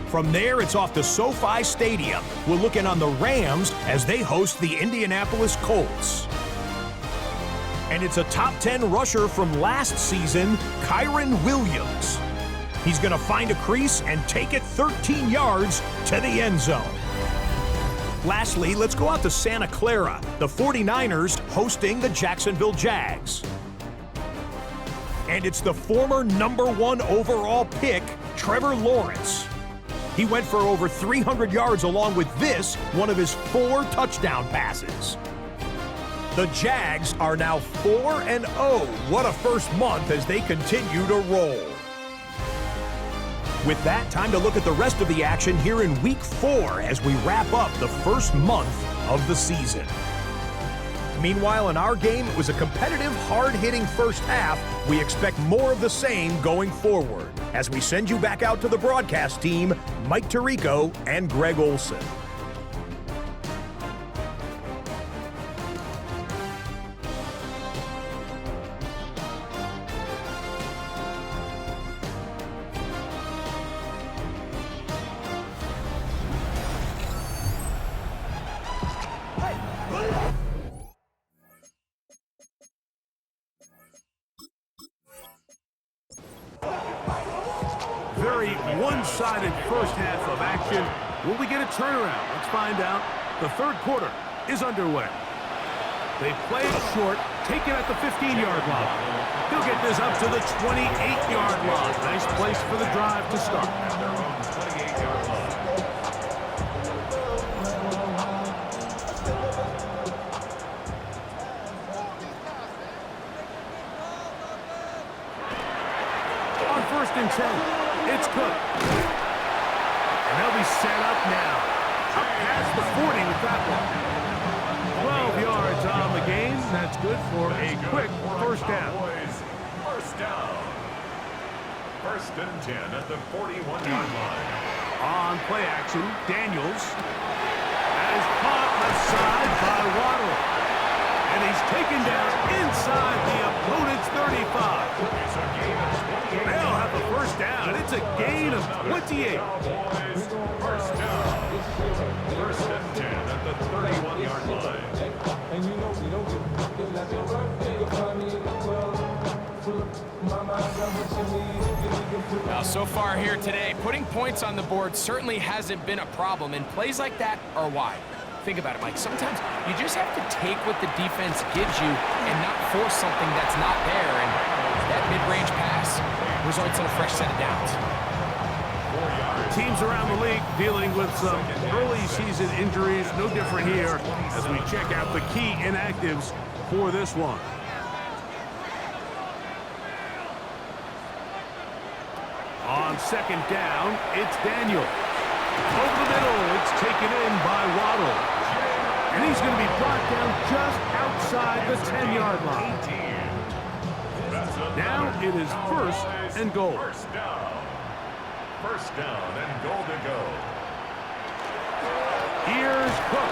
From there, it's off to SoFi Stadium. We'll look in on the Rams as they host the Indianapolis Colts. And it's a top 10 rusher from last season, Kyron Williams. He's going to find a crease and take it 13 yards to the end zone. Lastly, let's go out to Santa Clara. The 49ers hosting the Jacksonville Jags. And it's the former #1 overall pick, Trevor Lawrence. He went for over 300 yards along with this, one of his 4 touchdown passes. The Jags are now 4-0. What a first month as they continue to roll. With that, time to look at the rest of the action here in Week 4 as we wrap up the first month of the season. Meanwhile, in our game, it was a competitive, hard-hitting first half. We expect more of the same going forward. As we send you back out to the broadcast team, Mike Tirico and Greg Olson. Very one-sided first half of action. Will we get a turnaround? Let's find out. The third quarter is underway. They play it short, take it at the 15-yard line. He'll get this up to the 28-yard line. Nice place for the drive to start. On 1st and 10. It's Cook. And they'll be set up now. Up past the 40 with that one. 12 yards on the game. That's good for a quick first down. First down. 1st and 10 at the 41-yard line. On play action, Daniels. That is caught left side by Waddle. And he's taken down inside the opponent's 35. It's a gain of 28. They'll have a first down. It's a gain of 28. Cowboys, first down. First and 10 at the 31-yard line. Now, so far here today, putting points on the board certainly hasn't been a problem, and plays like that are why. Think about it, Mike. Sometimes you just have to take what the defense gives you and not force something that's not there, and that mid-range pass results in a fresh set of downs. Teams around the league dealing with some early season injuries. No different here as we check out the key inactives for this one. On second down, it's Daniels. Over the middle, it's taken in by Waddle. And he's going to be brought down just outside the 10-yard line. Now it is first and goal. First down and goal to go. Here's Cook.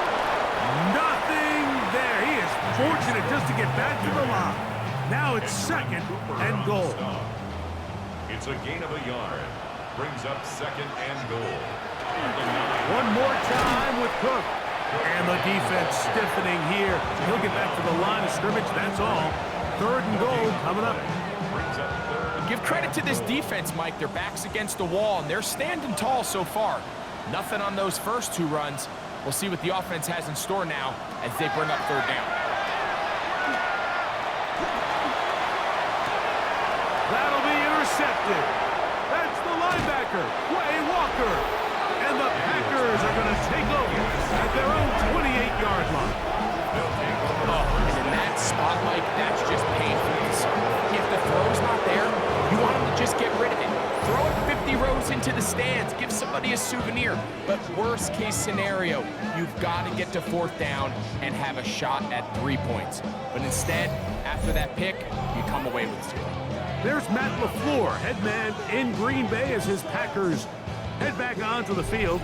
Nothing there. He is fortunate just to get back to the line. Now it's second and goal. It's a gain of a yard. Brings up second and goal. One more time with Cook. And the defense stiffening here. He'll get back to the line of scrimmage, that's all. Third and goal coming up. Brings up third. Give credit to this defense, Mike. Their back's against the wall, and they're standing tall so far. Nothing on those first two runs. We'll see what the offense has in store now as they bring up third down. That'll be intercepted. That's the linebacker, Quay Walker. And the Packers are going to take over at their own 28-yard line. Oh, and in that spot, Mike, that's just painful. If the throw's not there, you want them to just get rid of it. Throw it 50 rows into the stands. Give somebody a souvenir. But worst case scenario, you've got to get to fourth down and have a shot at 3 points. But instead, after that pick, you come away with 0. There's Matt LaFleur, head man in Green Bay as his Packers head back onto the field.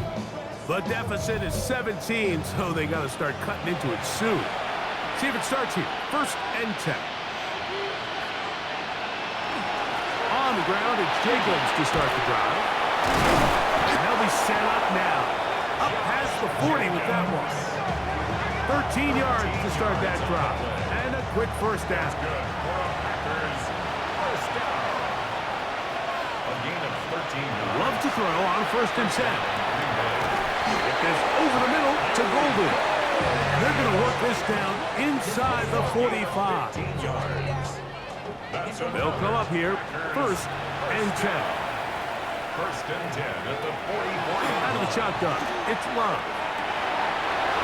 The deficit is 17, so they got to start cutting into it soon. See if it starts here. First and 10. On the ground, it's Jacobs to start the drive. And they'll be set up now. Up past the 40 with that one. 13 yards to start that drive. And a quick first down. Packers, first down. A gain of 13 yards. Love to throw on first and 10. It is over the middle to Golden. They're going to work this down inside the 45. They'll come up here, first and 10. First and 10 at the 40-40. Out of the shotgun, it's Love.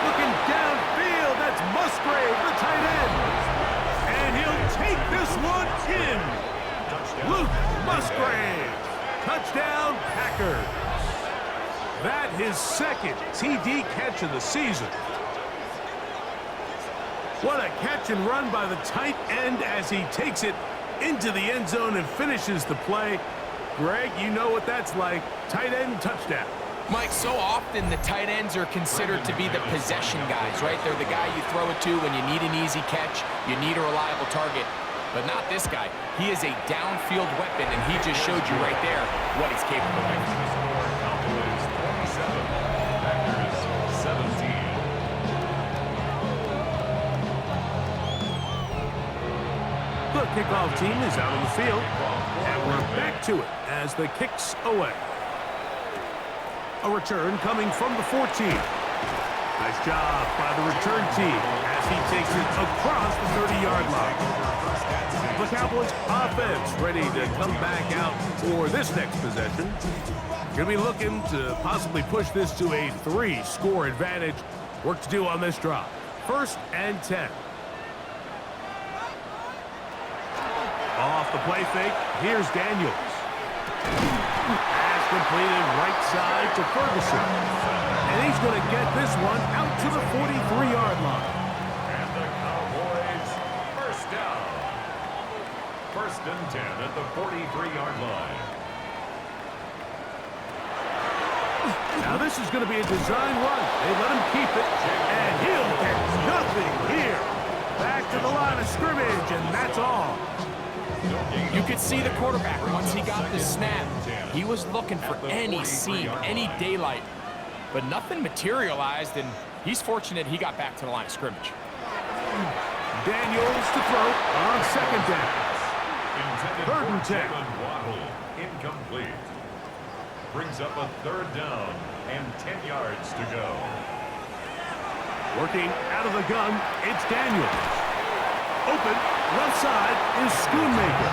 Looking downfield, that's Musgrave, the tight end. And he'll take this one in. Luke Musgrave. Touchdown, Packers. That his second TD catch of the season. What a catch and run by the tight end as he takes it into the end zone and finishes the play. Greg, you know what that's like. Tight end touchdown. Mike, so often the tight ends are considered to be the possession guys, right? They're the guy you throw it to when you need an easy catch, you need a reliable target. But not this guy. He is a downfield weapon, and he just showed you right there what he's capable of. Cowboys 27, Packers 17. The kickoff team is out on the field, and we're back to it as the kick's away. A return coming from the 14. Nice job by the return team as he takes it across the 30-yard line. The Cowboys offense ready to come back out for this next possession. Going to be looking to possibly push this to a 3-score advantage. Work to do on this drive. First and 10. Off the play fake, here's Daniels. Pass completed right side to Ferguson. And he's going to get this one out to the 43-yard line. And the Cowboys first down. First and 10 at the 43-yard line. Now this is going to be a design run. They let him keep it, and he'll get nothing here. Back to the line of scrimmage, and that's all. You could see the quarterback once he got the snap. He was looking for any seam, any daylight, but nothing materialized, and he's fortunate he got back to the line of scrimmage. Daniels to throw on second down. 3rd and 10. Jaylen Waddle, incomplete. Brings up a 3rd down and 10 yards to go. Working out of the gun, it's Daniels. Open, left side is Schoonmaker.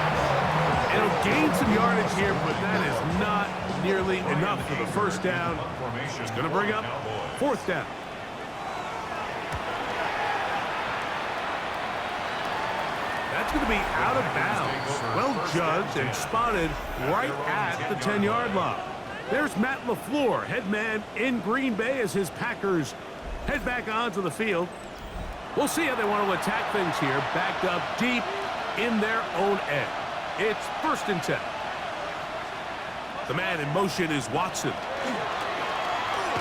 It'll gain some yardage here, but that is not nearly enough for the first down. It's going to bring up 4th down. That's going to be out of bounds. Well judged and spotted right at the 10-yard line. There's Matt LaFleur, head man in Green Bay as his Packers head back onto the field. We'll see how they want to attack things here, backed up deep in their own end. It's 1st and 10. The man in motion is Watson.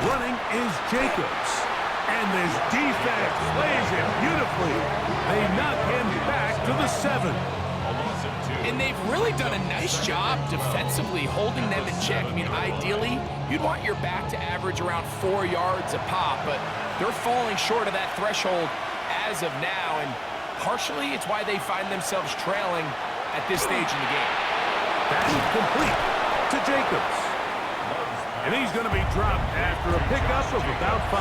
Running is Jacobs. And this defense plays it beautifully. They knock him back to the 7. And they've really done a nice job defensively holding them in check. I mean, ideally, you'd want your back to average around 4 yards a pop, but they're falling short of that threshold as of now, and partially it's why they find themselves trailing at this stage in the game. That's complete to Jacobs. And he's going to be dropped after a pickup of about 5.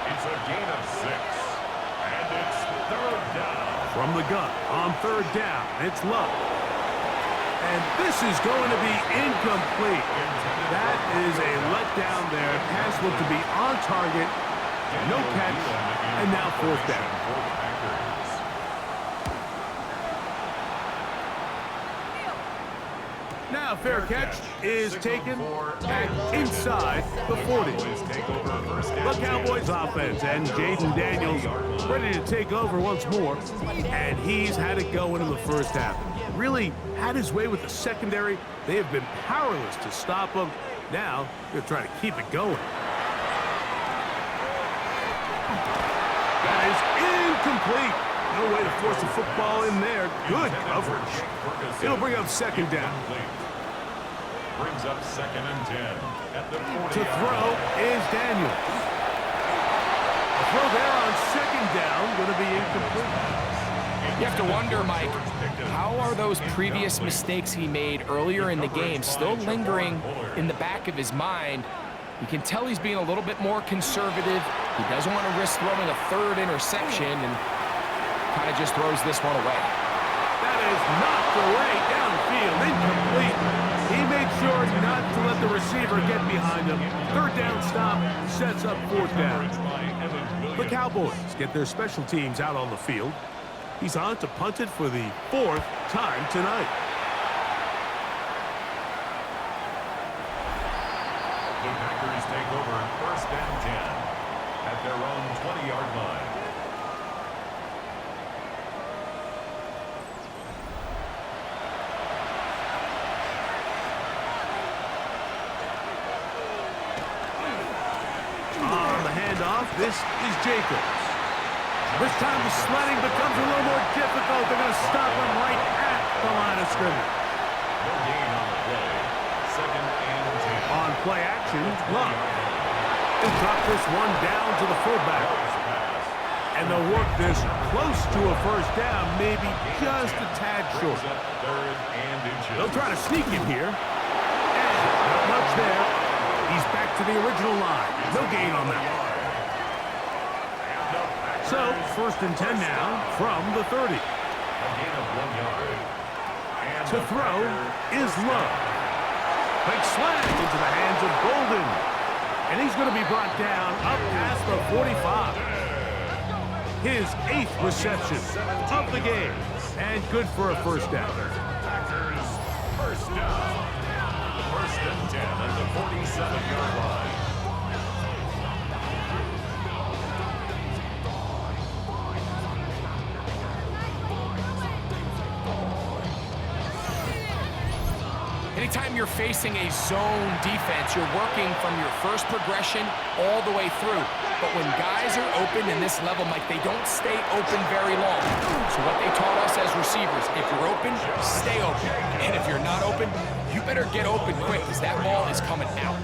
It's a gain of 6, and it's 3rd down. From the gun on 3rd down, it's Love. And this is going to be incomplete. That is a letdown there. Pass looked to be on target. No catch, and now 4th down. Now fair catch is taken back inside the 40. The Cowboys offense and Jayden Daniels ready to take over once more. And he's had it going in the first half. Really had his way with the secondary. They have been powerless to stop him. Now they're trying to keep it going. That is incomplete. No way to force the football in there. Good coverage. It'll bring up 2nd down. Brings up 2nd and 10 at the 40. To throw is Daniels. The throw there on 2nd down going to be incomplete. You have to wonder, Mike, how are those previous mistakes he made earlier in the game still lingering in the back of his mind? You can tell he's being a little bit more conservative. He doesn't want to risk throwing a 3rd interception and kind of just throws this one away. That is knocked away downfield, incomplete. He made sure not to let the receiver get behind him. 3rd down stop sets up 4th down. The Cowboys get their special teams out on the field. He's on to punt it for the 4th time tonight. The Packers take over 1st and 10 at their own 20-yard line. On the handoff, this is Jacobs. This time the sledding becomes a little more difficult. They're going to stop him right at the line of scrimmage. No gain on the play. 2nd and 10. On play action, Love. They drop this one down to the fullback. And they'll work this close to a 1st down, maybe just a tad short. 3rd and inches. They'll try to sneak him here. And not much there. He's back to the original line. No gain on that one. So, 1st and 10 now from the 30. A gain of 1 yard. And To throw is Love. Big slam into the hands of Golden. And he's going to be brought down up past the 45. His 8th reception of the game. And good for a 1st down. Packers 1st down. 1st and 10 at the 47-yard line. Anytime Anytime you're facing a zone defense, you're working from your first progression all the way through. But when guys are open in this level, Mike, they don't stay open very long. So what they taught us as receivers, if you're open, stay open. And if you're not open, you better get open quick because that ball is coming out.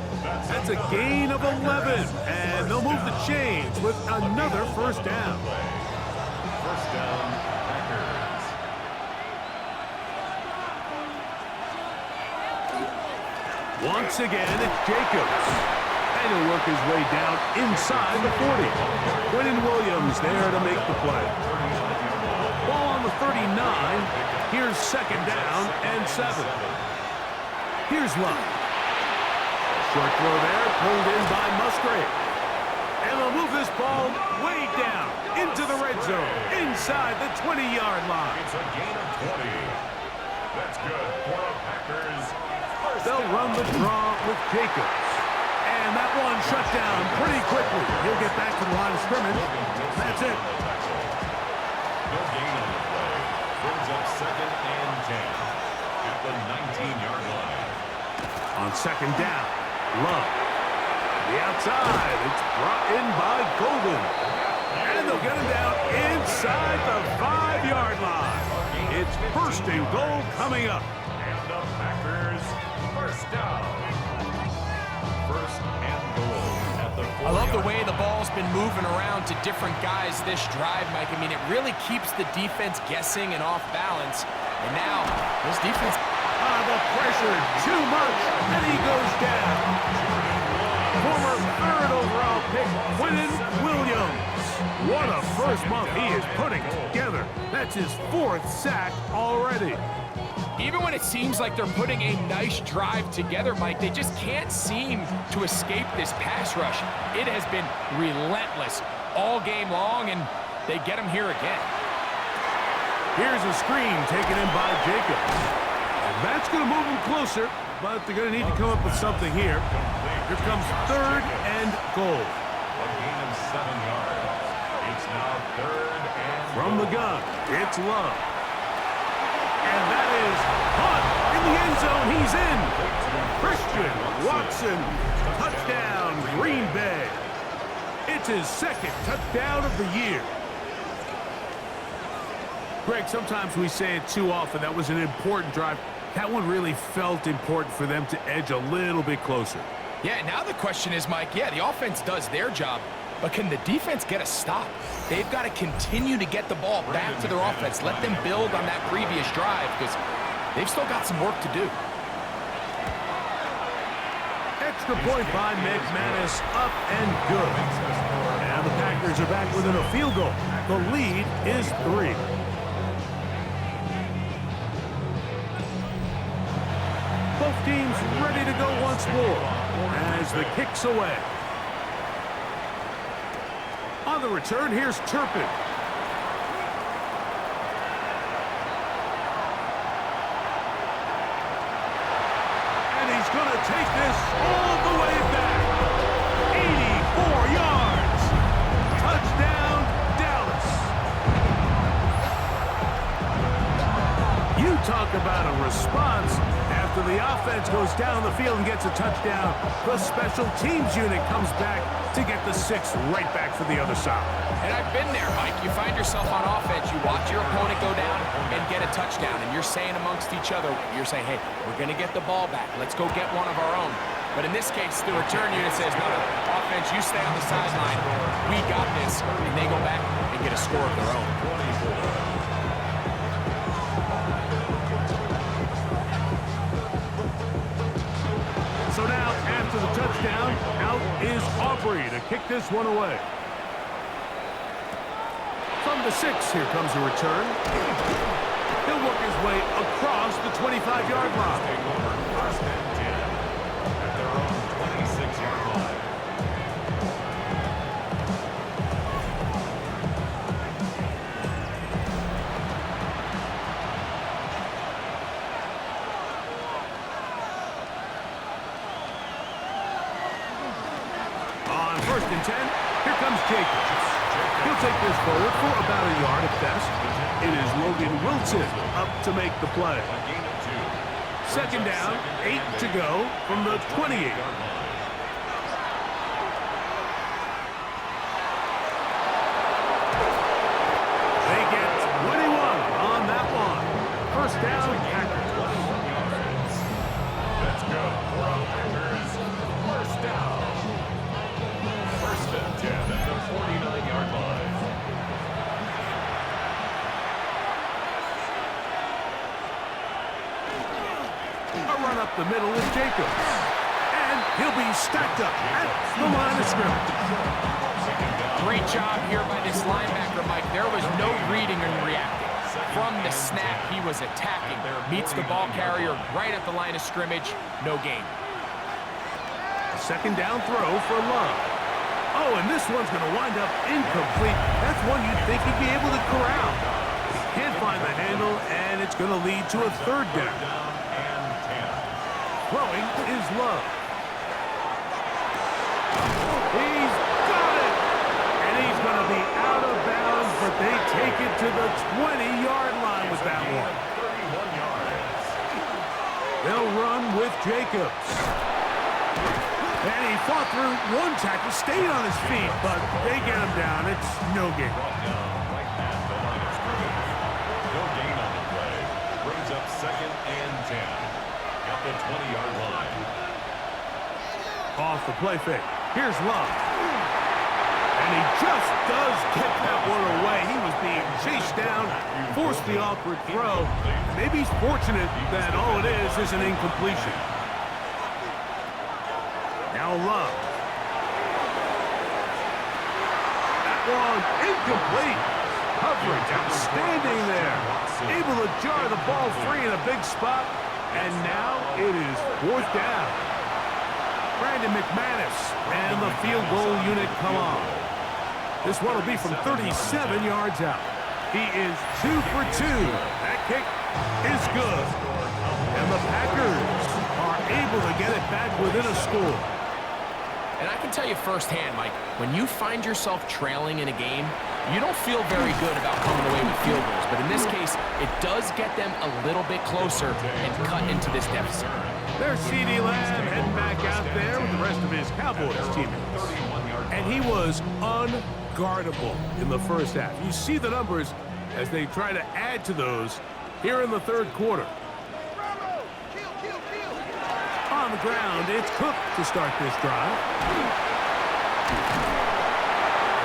That's a gain of 11, and they'll move the chains with another first down. First down, Packers. Once again, it's Jacobs. And he'll work his way down inside the 40. Quinnen Williams there to make the play. Ball on the 39. Here's second down and 7. Here's Love. Short throw there, pulled in by Musgrave. And they'll move this ball way down into the red zone, inside the 20-yard line. It's a gain of 20. That's good for the Packers. They'll run the draw with Jacobs. And that one shut down pretty quickly. He'll get back to the line of scrimmage. That's it. No gain on the play. Brings up second and 10 at the 19-yard line. On second down, Love. The outside. It's brought in by Golden. And they'll get him down inside the 5-yard line. It's first and goal coming up. And the Packers first down. First and goal at the 40. I love the way the ball's been moving around to different guys this drive, Mike. I mean, it really keeps the defense guessing and off balance. And now, this defense... The pressure, too much, and he goes down. Former third overall pick, Quinnen Williams. What a first month he is putting together. That's his 4th sack already. Even when it seems like they're putting a nice drive together, Mike, they just can't seem to escape this pass rush. It has been relentless all game long, and they get him here again. Here's a screen taken in by Jacobs. And that's going to move him closer, but they're going to need to come up with something here. Here comes third and goal. A gain of 7 yards. It's now third and From the gun, it's Love. And that is caught in the end zone. He's in. Christian Watson, touchdown, Green Bay. It's his 2nd touchdown of the year. Greg, sometimes we say it too often. That was an important drive. That one really felt important for them to edge a little bit closer. Yeah, now the question is, Mike, yeah, the offense does their job, but can the defense get a stop? They've got to continue to get the ball back to their offense. Let them build on that previous drive because they've still got some work to do. Extra point by McManus, up and good. And the Packers are back within a field goal. The lead is 3. Both teams ready to go once more as the kick's away. On the return, here's Turpin. And he's going to take this all the way back. 84 yards. Touchdown, Dallas. You talk about a response. After the offense goes down the field and gets a touchdown, the special teams unit comes back to get the 6th right back for the other side. And I've been there, Mike. You find yourself on offense, you watch your opponent go down and get a touchdown, and you're saying amongst each other, you're saying, hey, we're going to get the ball back. Let's go get one of our own. But in this case, the return unit says, no, offense, you stay on the sideline. We got this. And they go back and get a score of their own. So now, after the touchdown, out is Aubrey to kick this one away. From the 6, here comes a return. He'll work his way across the 25-yard line. First and 10 at their own 26-yard line. On first and 10, here comes Jacobs. He'll take this forward for about a yard at best. It is Logan Wilson up to make the play. A gain of 2. Second down, 8 to go from the 28. They get 21 on that one. First down, Packers. Let's go for our Packers. First down. First and 10 at the 49-yard line. A run up the middle is Jacobs. And he'll be stacked up at the line of scrimmage. Great job here by this linebacker, Mike. There was no reading and reacting. From the snap, he was attacking. Meets the ball carrier right at the line of scrimmage. No gain. Second down throw for Love. Oh, and this one's going to wind up incomplete. That's one you'd think he'd be able to corral. He can't find the handle, and it's going to lead to a third down. Throwing is Love. He's got it! And he's going to be out of bounds, but they take it to the 20-yard line with that one. 31 yards. They'll run with Jacobs. And he fought through one tackle, stayed on his feet, but they get him down. It's no gain. Brought down right at the line of scrimmage. No gain on the play. Brings up second and 10 at the 20-yard line. Off the play fake. Here's Love. And he just does get that one away. He was being chased down, forced the awkward throw. Maybe he's fortunate that all it is an incompletion. Now Love. That one incomplete. Coverage outstanding there. Able to jar the ball free in a big spot. And now it is fourth down. Brandon McManus and the field goal unit come on. This one will be from 37 yards out. He is 2 for 2. That kick is good. And the Packers are able to get it back within a score. And I can tell you firsthand, Mike, when you find yourself trailing in a game, you don't feel very good about coming away with field goals. But in this case, it does get them a little bit closer and cut into this deficit. There's CeeDee Lamb heading back out there with the rest of his Cowboys teammates. And he was unguardable in the first half. You see the numbers as they try to add to those here in the third quarter. On the ground, it's Cook to start this drive.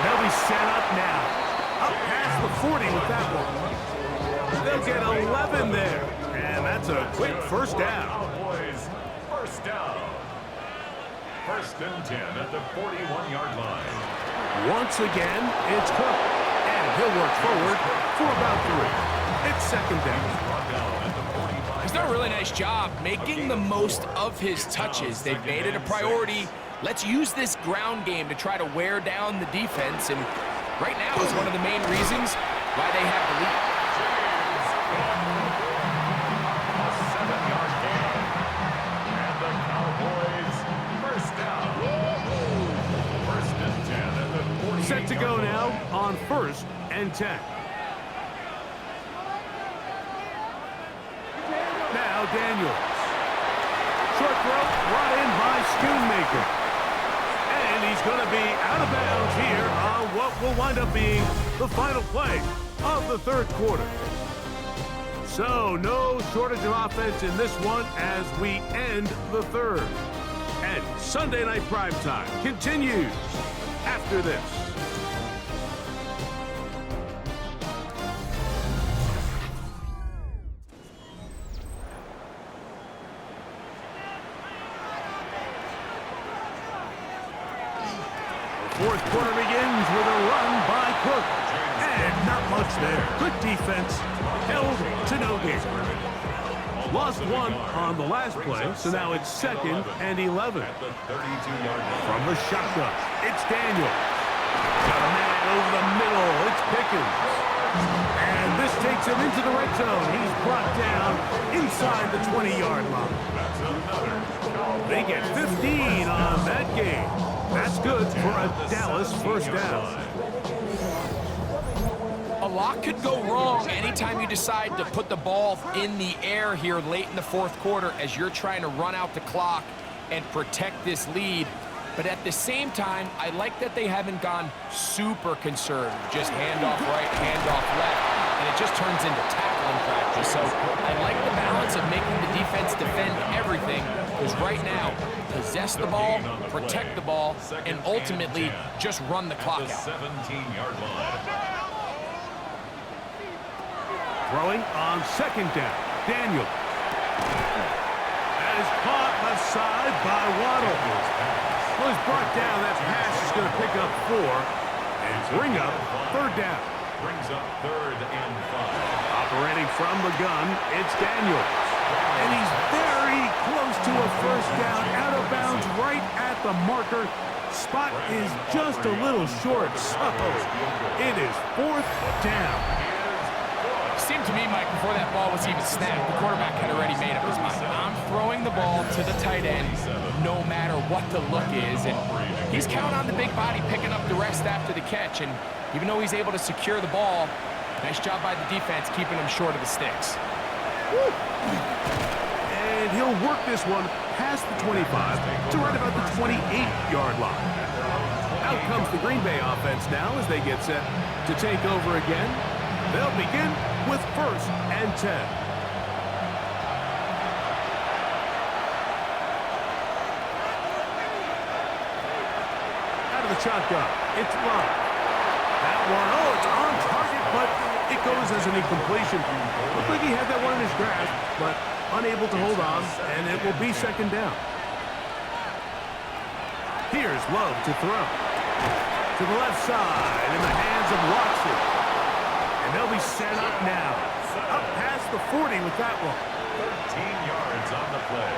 They'll be set up now. Up past the 40 with that one. They'll get 11 there. And that's a quick first down. Cowboys, first down. First and 10 at the 41-yard line. Once again, it's Cook. And he'll work forward for about 3. It's second down. Brought down at the 45. He's done a really nice job making the most of his touches. They've made it a priority. Let's use this ground game to try to wear down the defense. And right now is one of the main reasons why they have the lead. A 7-yard gain. And the Cowboys, first down. First and 10 at the 48. Set to go now on first and 10. Now Daniels. Short throw brought in by Schoonmaker. And he's going to be out of bounds here on what will wind up being the final play of the third quarter. So no shortage of offense in this one as we end the third. And Sunday Night Primetime continues after this. Fourth quarter begins with a run by Cook. And not much there. Good defense. Held to no gain. Lost one on the last play, so now it's second and 11. From the shotgun, it's Daniels. Got a man over the middle. It's Pickens. And this takes him into the red zone. He's brought down inside the 20-yard line. They get 15 on that game. That's good for a Dallas first down. A lot could go wrong anytime you decide to put the ball in the air here late in the fourth quarter as you're trying to run out the clock and protect this lead. But at the same time, I like that they haven't gone super conservative. Just handoff right, handoff left, and it just turns into tackling practice. So I like the balance of making the defense defend everything, because right now, possess the ball, protect the ball, and ultimately just run the clock out. 17-yard line. Throwing on second down. Daniels. That is caught left side by Waddle. Well, he's brought down. That pass is going to pick up 4 and bring up third down. Brings up 3rd and 5. Operating from the gun, it's Daniels. And he's very close to a first down, out of bounds right at the marker. Spot is just a little short, so it is 4th down. Seemed to me, Mike, before that ball was even snapped, the quarterback had already made up his mind. I'm throwing the ball to the tight end no matter what the look is, and he's counting on the big body picking up the rest after the catch, and even though he's able to secure the ball, nice job by the defense keeping him short of the sticks. Woo. And he'll work this one past the 25 to right about the 28-yard line. Out comes the Green Bay offense now as they get set to take over again. They'll begin with 1st and 10. Out of the shotgun, it's Love. That one, oh, it's on target, but it goes as an incompletion. Looked like he had that one in his grasp, but unable to hold on, and it will be 2nd down. Here's Love to throw. To the left side, in the hands of Watson. And they'll be set up now. Up past the 40 with that one. 13 yards on the play.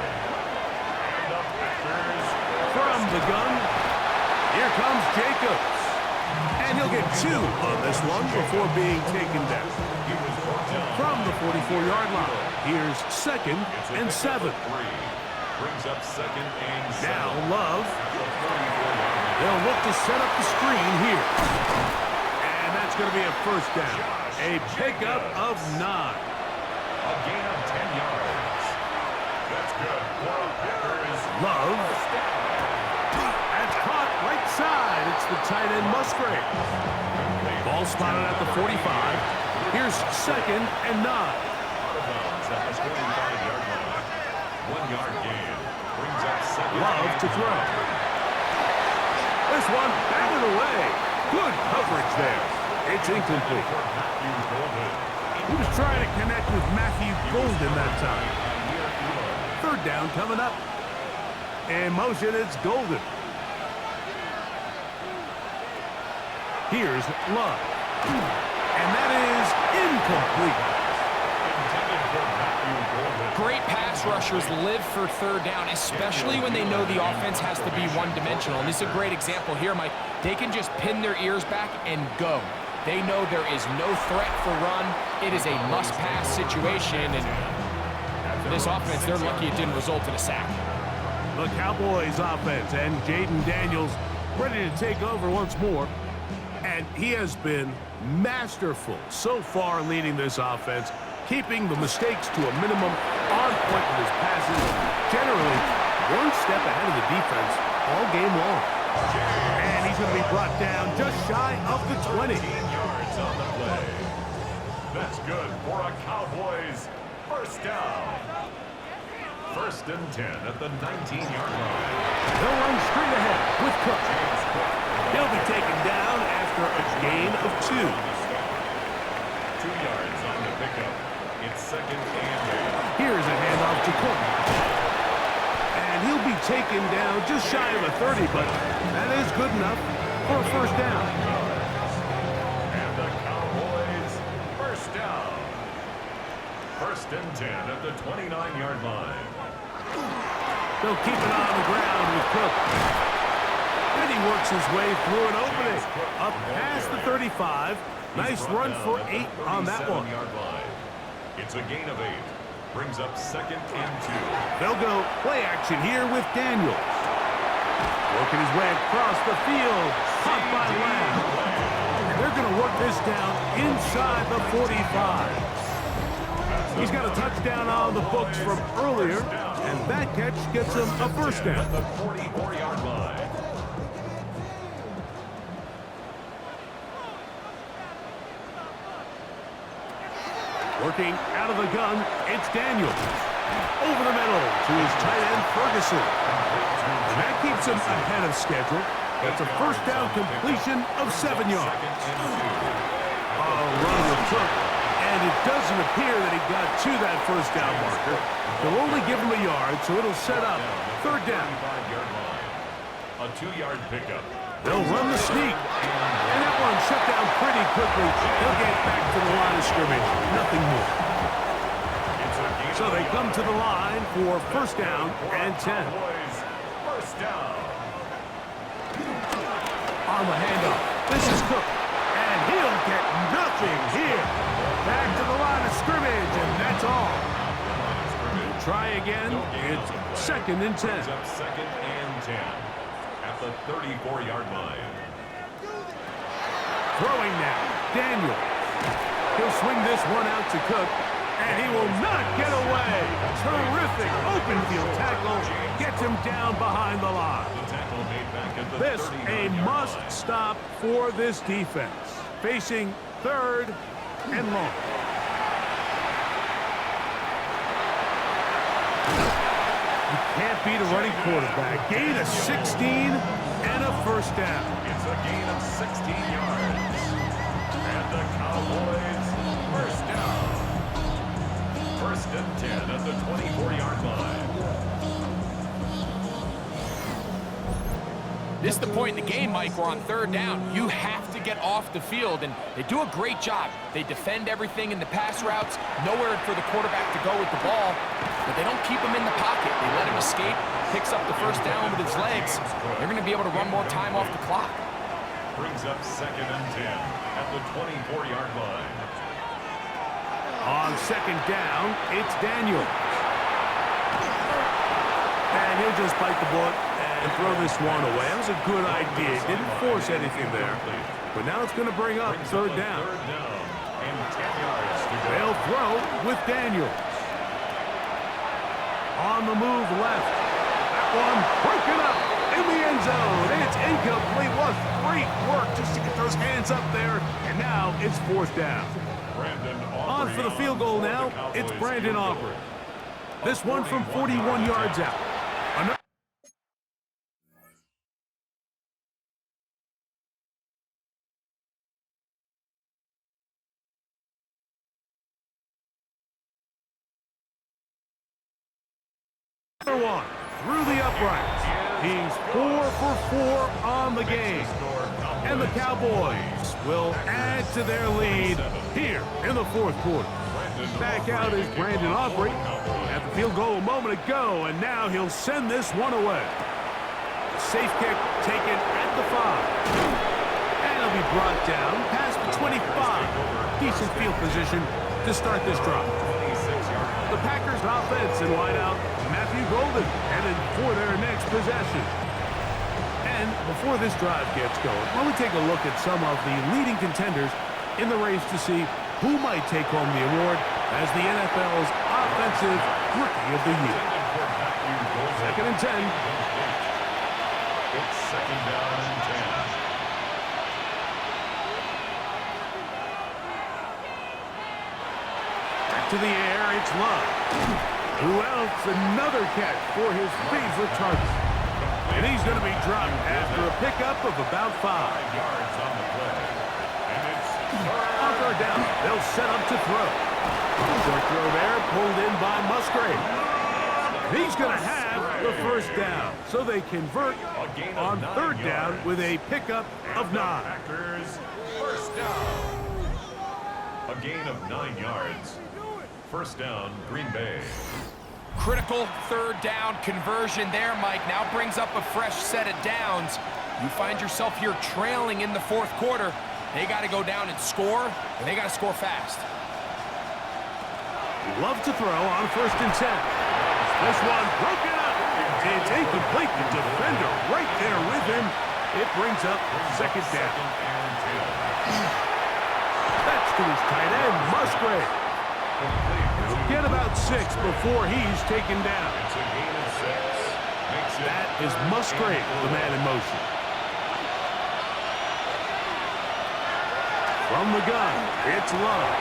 And the Packers From the gun, here comes Jacobs. And he'll get 2 on this one before being taken down. From the 44-yard line, here's 2nd and 7. brings up 2nd and 7. Now Love. They'll look to set up the screen here. And that's going to be a first down. A pickup of 9. A gain of 10 yards. That's good for a Packers. Love. And caught right side. It's the tight end Musgrave. Ball spotted at the 45. Here's 2nd and 9. Out of bounds at the 45-yard line. 1 yard gain. Brings up 2nd. Love to throw. This one batted away. Good coverage there. It's incomplete. He was trying to connect with Matthew Golden that time. 3rd down coming up. In motion, it's Golden. Here's Love. And that is incomplete. Great pass rushers live for 3rd down, especially when they know the offense has to be one-dimensional. And this is a great example here, Mike. They can just pin their ears back and go. They know there is no threat for run. It is a must-pass situation, and for this offense, they're lucky it didn't result in a sack. The Cowboys offense and Jayden Daniels ready to take over once more. And he has been masterful so far leading this offense, keeping the mistakes to a minimum, on point with his passes, generally one step ahead of the defense all game long. And he's going to be brought down just shy of the 20. 15 yards on the play. That's good for a Cowboys first down. 1st and 10 at the 19-yard line. They'll run straight ahead with Cook. He'll be taken down after a gain of 2. 2 yards on the pickup. It's 2nd and 8. Here's a handoff to Cook. And he'll be taken down just shy of a 30, but that is good enough for a first down. And the Cowboys first down. 1st and 10 at the 29-yard line. They'll keep it on the ground with Cook. And he works his way through an opening. Up past the 35. Nice run for 8 on that one. 27-yard line. It's a gain of 8. Brings up 2nd and 2. They'll go play action here with Daniels. Working his way across the field. Caught by Lamb. They're going to work this down inside the 45. He's got a touchdown on the books from earlier, and that catch gets him a first down. At the 44-yard line. Working out of the gun, it's Daniels. Over the middle to his tight end, Ferguson. And that keeps him ahead of schedule. That's a first down completion of 7 yards. Run with Cook, and it doesn't appear that he got to that first down marker. They'll only give him a yard, so it'll set up third down. A 2-yard pickup. They'll run the sneak. And that one shut down pretty quickly. They'll get back to the line of scrimmage. Nothing more. So they come to the line for first down and 10. First down. On the handoff, this is Cook. And he'll get nothing here. Back to the line of scrimmage, and that's all. Try again. It's second and 10. Up second and 10 at the 34-yard line. Throwing now, Daniels. He'll swing this one out to Cook, and he will not get away. Terrific open field tackle gets him down behind the line. The tackle made back at the This 39-yard a must line. stop for this defense. Facing third and long. You can't beat a running quarterback. Gain of 16 and a first down. It's a gain of 16 yards. And the Cowboys first down. First and 10 at the 24-yard line. This is the point in the game, Mike, where on third down, you have to get off the field, and they do a great job. They defend everything in the pass routes, nowhere for the quarterback to go with the ball, but they don't keep him in the pocket. They let him escape, picks up the first down with his legs. They're going to be able to run more time off the clock. Brings up second and 10 at the 24-yard line. On second down, it's Daniels. And he'll just bite the bullet and throw this one away. That was a good idea. Didn't force anything there. But now it's going to bring up third down. Third down and 10 yards to go. They'll throw with Daniels. On the move left. That one broken up in the end zone. It's incomplete. What great work just to get those hands up there. And now it's fourth down. On for the field goal now. It's Brandon Aubrey. This one from 41 yards out. Another one through the uprights. He's 4 for 4 on the game. And the Cowboys will add to their lead here in the fourth quarter. Back out is Brandon Aubrey. At the field goal a moment ago, and now he'll send this one away. Safe kick taken at the 5. And he'll be brought down past the 25. Decent field position to start this drive. The Packers offense in wideout, Matthew Golden, headed for their next possession. And before this drive gets going, why don't we take a look at some of the leading contenders in the race to see who might take home the award as the NFL's Offensive Rookie of the Year. Second and 10. It's second down and 10. To the air, it's Love. Who else? Another catch for his favorite target. And he's going to be dropped after a pickup of about 5. 5 yards on the play. And it's On third down, they'll set up to throw. Short throw there, pulled in by Musgrave. He's going to have the first down. So they convert on third down with a pickup of 9. Packers first down. A gain of 9 yards. First down, Green Bay. Critical third down conversion there, Mike. Now brings up a fresh set of downs. You find yourself here trailing in the fourth quarter. They got to go down and score, and they got to score fast. Love to throw on first and 10. This one broken up. It's incomplete. The defender right there with him. It brings up second down. That's to his tight end, Musgrave. He'll get about 6 before he's taken down. It's a gain of 6. That is Musgrave, the man in motion. From the gun, it's Love.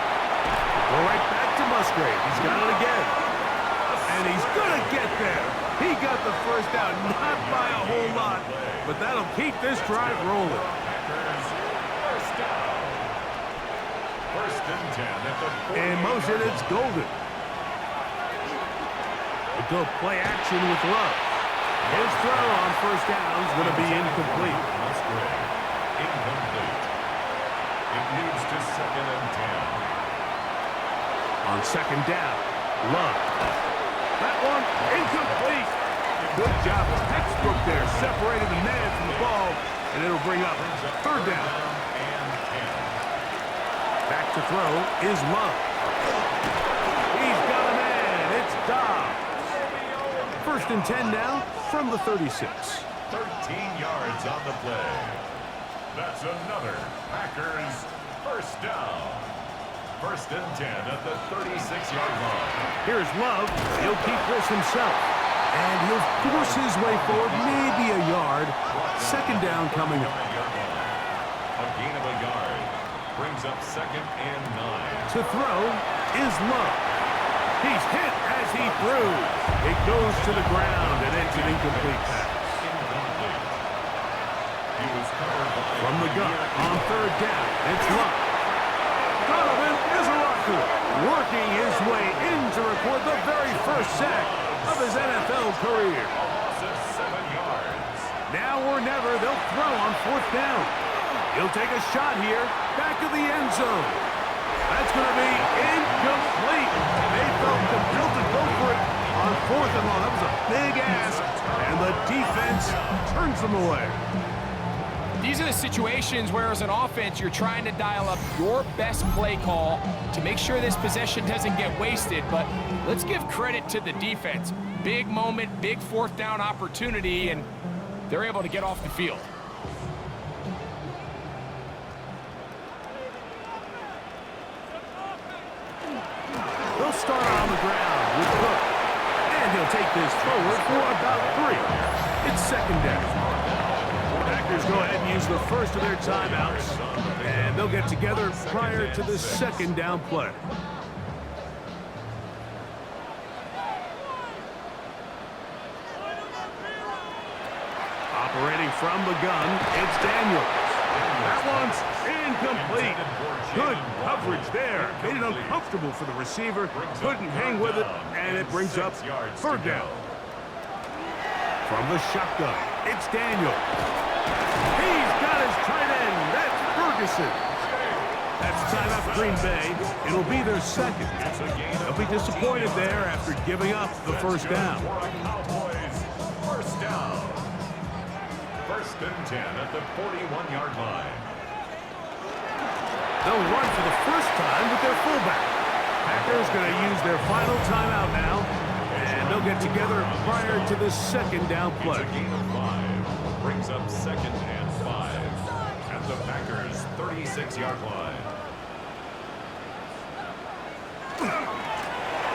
Go right back to Musgrave. He's got it again. And he's going to get there. He got the first down, not by a whole lot, but that'll keep this drive rolling. First down. First and 10 at the 40. In motion, it's Golden. A good play action with Love. His throw on first down is going to be incomplete. Incomplete. It moves to second and 10. On second down, Love. That one incomplete. Good job. Textbook there. Separated the man from the ball, and it'll bring up third down. Back to throw is Love. He's got a man. It's Dobbs. First and 10 now from the 36. 13 yards on the play. That's another Packers first down. First and 10 at the 36-yard line. Here's Love. He'll keep this himself. And he'll force his way forward, maybe a yard. Second down coming up. A gain of a yard. Brings up second and 9. To throw is Love. He's hit as he threw. It goes to the ground, and it's an incomplete pass. Incomplete. He was covered by From the gun, on third down, it's Love. Donovan is a rocker, working his way in to record the very first sack of his NFL career. loss of 7 yards. Now or never, they'll throw on fourth down. He'll take a shot here, back of the end zone. That's going to be incomplete. They felt compelled to go for it on fourth and long. That was a big ask, and the defense turns them away. These are the situations where, as an offense, you're trying to dial up your best play call to make sure this possession doesn't get wasted. But let's give credit to the defense. Big moment, big fourth down opportunity, and they're able to get off the field. They'll start on the ground with Cook. And he'll take this forward for about 3. It's second down. Packers go ahead and use the first of their timeouts, and they'll get together prior to the second down play. Operating from the gun, it's Daniels. That one's incomplete. Good coverage there. Made it uncomfortable for the receiver. Couldn't hang with it, and it brings up third down. From the shotgun, it's Daniels. He's got his tight end. That's Ferguson. That's time out for Green Bay. It'll be their second. They'll be disappointed there after giving up the first down. Cowboys first down. First and 10 at the 41-yard line. They'll run for the first time with their fullback. Packers going to use their final timeout now, and they'll get together prior to the second down play. It's a gain of 5. Brings up second and 5 at the Packers 36-yard line.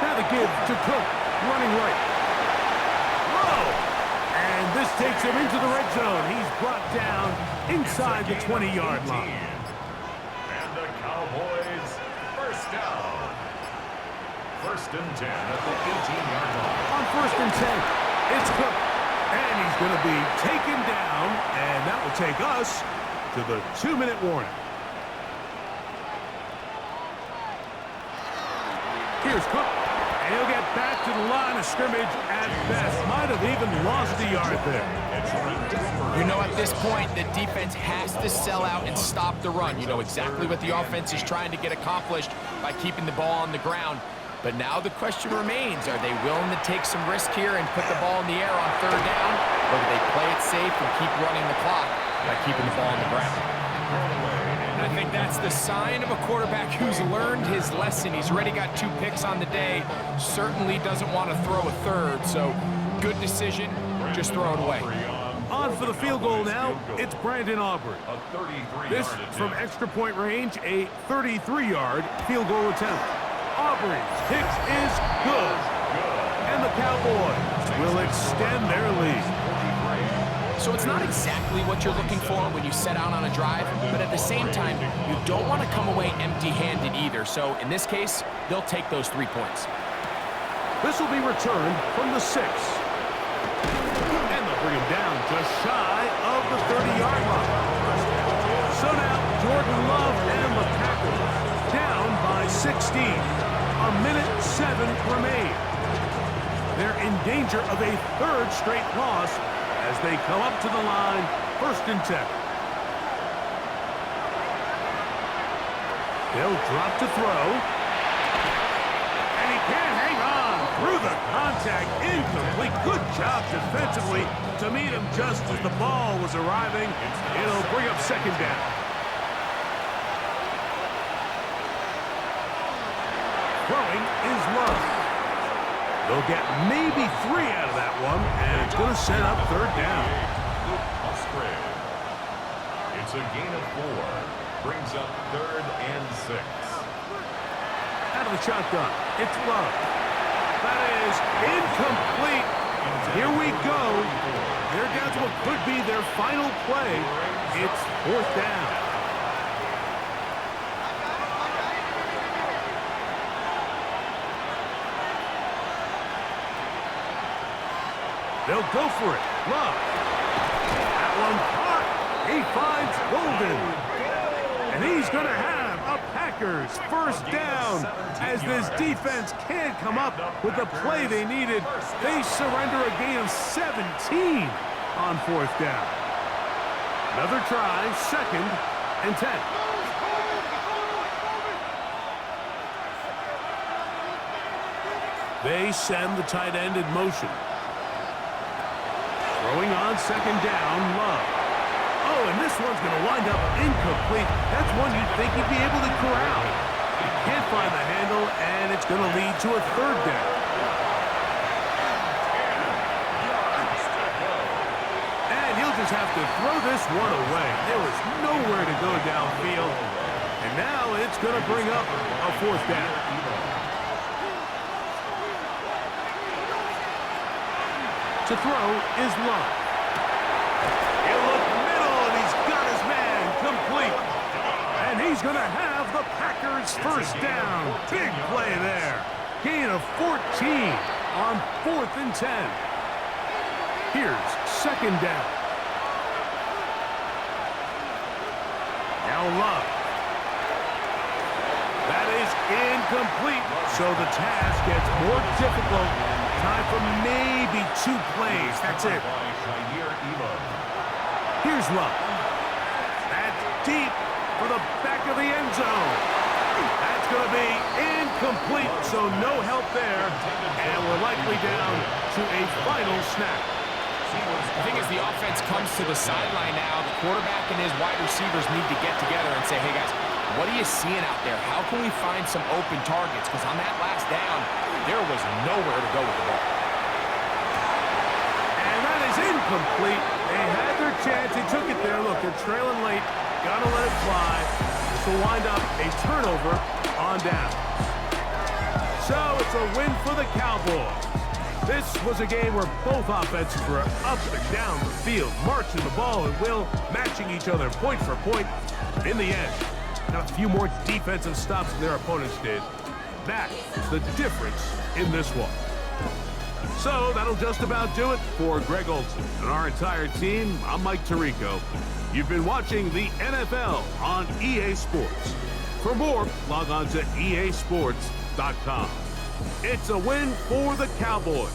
Now the give to Cook, running right. Whoa! And this takes him into the red zone. He's brought down inside the 20-yard line. And the Cowboys first down. First and 10 at the 18-yard line. On first and 10, it's Cook. And he's going to be taken down, and that will take us to the 2-minute warning. Here's Cook, and he'll get back to the line of scrimmage at best. Might have even lost a yard there. You know, at this point, the defense has to sell out and stop the run. You know exactly what the offense is trying to get accomplished by keeping the ball on the ground. But now the question remains, are they willing to take some risk here and put the ball in the air on third down? Or do they play it safe and keep running the clock by keeping the ball on the ground? And I think that's the sign of a quarterback who's learned his lesson. He's already got 2 picks on the day. Certainly doesn't want to throw a third. So good decision, just throw it away. On on for the field goal now. It's Brandon Aubrey. A 33-yard This attempt. from extra point range, a 33-yard field goal attempt. Aubrey's kick is good. And the Cowboys will extend their lead. So it's not exactly what you're looking for when you set out on a drive, but at the same time, you don't want to come away empty-handed either. So in this case, they'll take those 3 points. This will be returned from the 6. And they'll bring him down just shy of the 30-yard line. So now, Jordan Love and the Packers down by 16. A minute 7 remain. They're in danger of a third straight loss as they come up to the line, 1st and 10. They'll drop to throw. And he can't hang on through the contact. Incomplete. Good job defensively to meet him just as the ball was arriving. It'll bring up 2nd down. Throwing is Love. They'll get maybe 3 out of that one, and it's going to set up 3rd down. Musgrave. It's a gain of 4. Brings up 3rd and 6. Out of the shotgun, it's Love. That is incomplete. Here we go. They're down to what could be their final play. It's 4th down. They'll go for it. Love. That one caught. He finds Golden. And he's going to have a Packers 1st down as this defense can't come up with the play they needed. They surrender a gain of 17 on 4th down. Another try, 2nd and 10. They send the tight end in motion. Throwing on 2nd down, Love. Oh, and this one's going to wind up incomplete. That's one you'd think he'd be able to corral. He can't find the handle, and it's going to lead to a 3rd down. And he'll just have to throw this one away. There was nowhere to go downfield. And now it's going to bring up a 4th down. To throw is Love. He'll look middle, and he's got his man complete. And he's going to have the Packers 1st down. Big play there. Gain of 14 on 4th and 10. Here's 2nd down. Now Love. That is incomplete, so the task gets more difficult. Time for maybe 2 plays. That's it. Here's Love. That's deep for the back of the end zone. That's going to be incomplete, so no help there. And we're likely down to a final snap. The thing is, the offense comes to the sideline now. The quarterback and his wide receivers need to get together and say, hey, guys, what are you seeing out there? How can we find some open targets? Because on that last down, there was nowhere to go with the ball. And that is incomplete. They had their chance. They took it there. Look, they're trailing late. Got to let it fly. This will wind up a turnover on down. So it's a win for the Cowboys. This was a game where both offenses were up and down the field, marching the ball at will, matching each other point for point. In the end, got a few more defensive stops than their opponents did. That is the difference in this one. So that'll just about do it for Greg Olson and our entire team. I'm Mike Tirico. You've been watching the NFL on EA Sports. For more, log on to easports.com. It's a win for the Cowboys.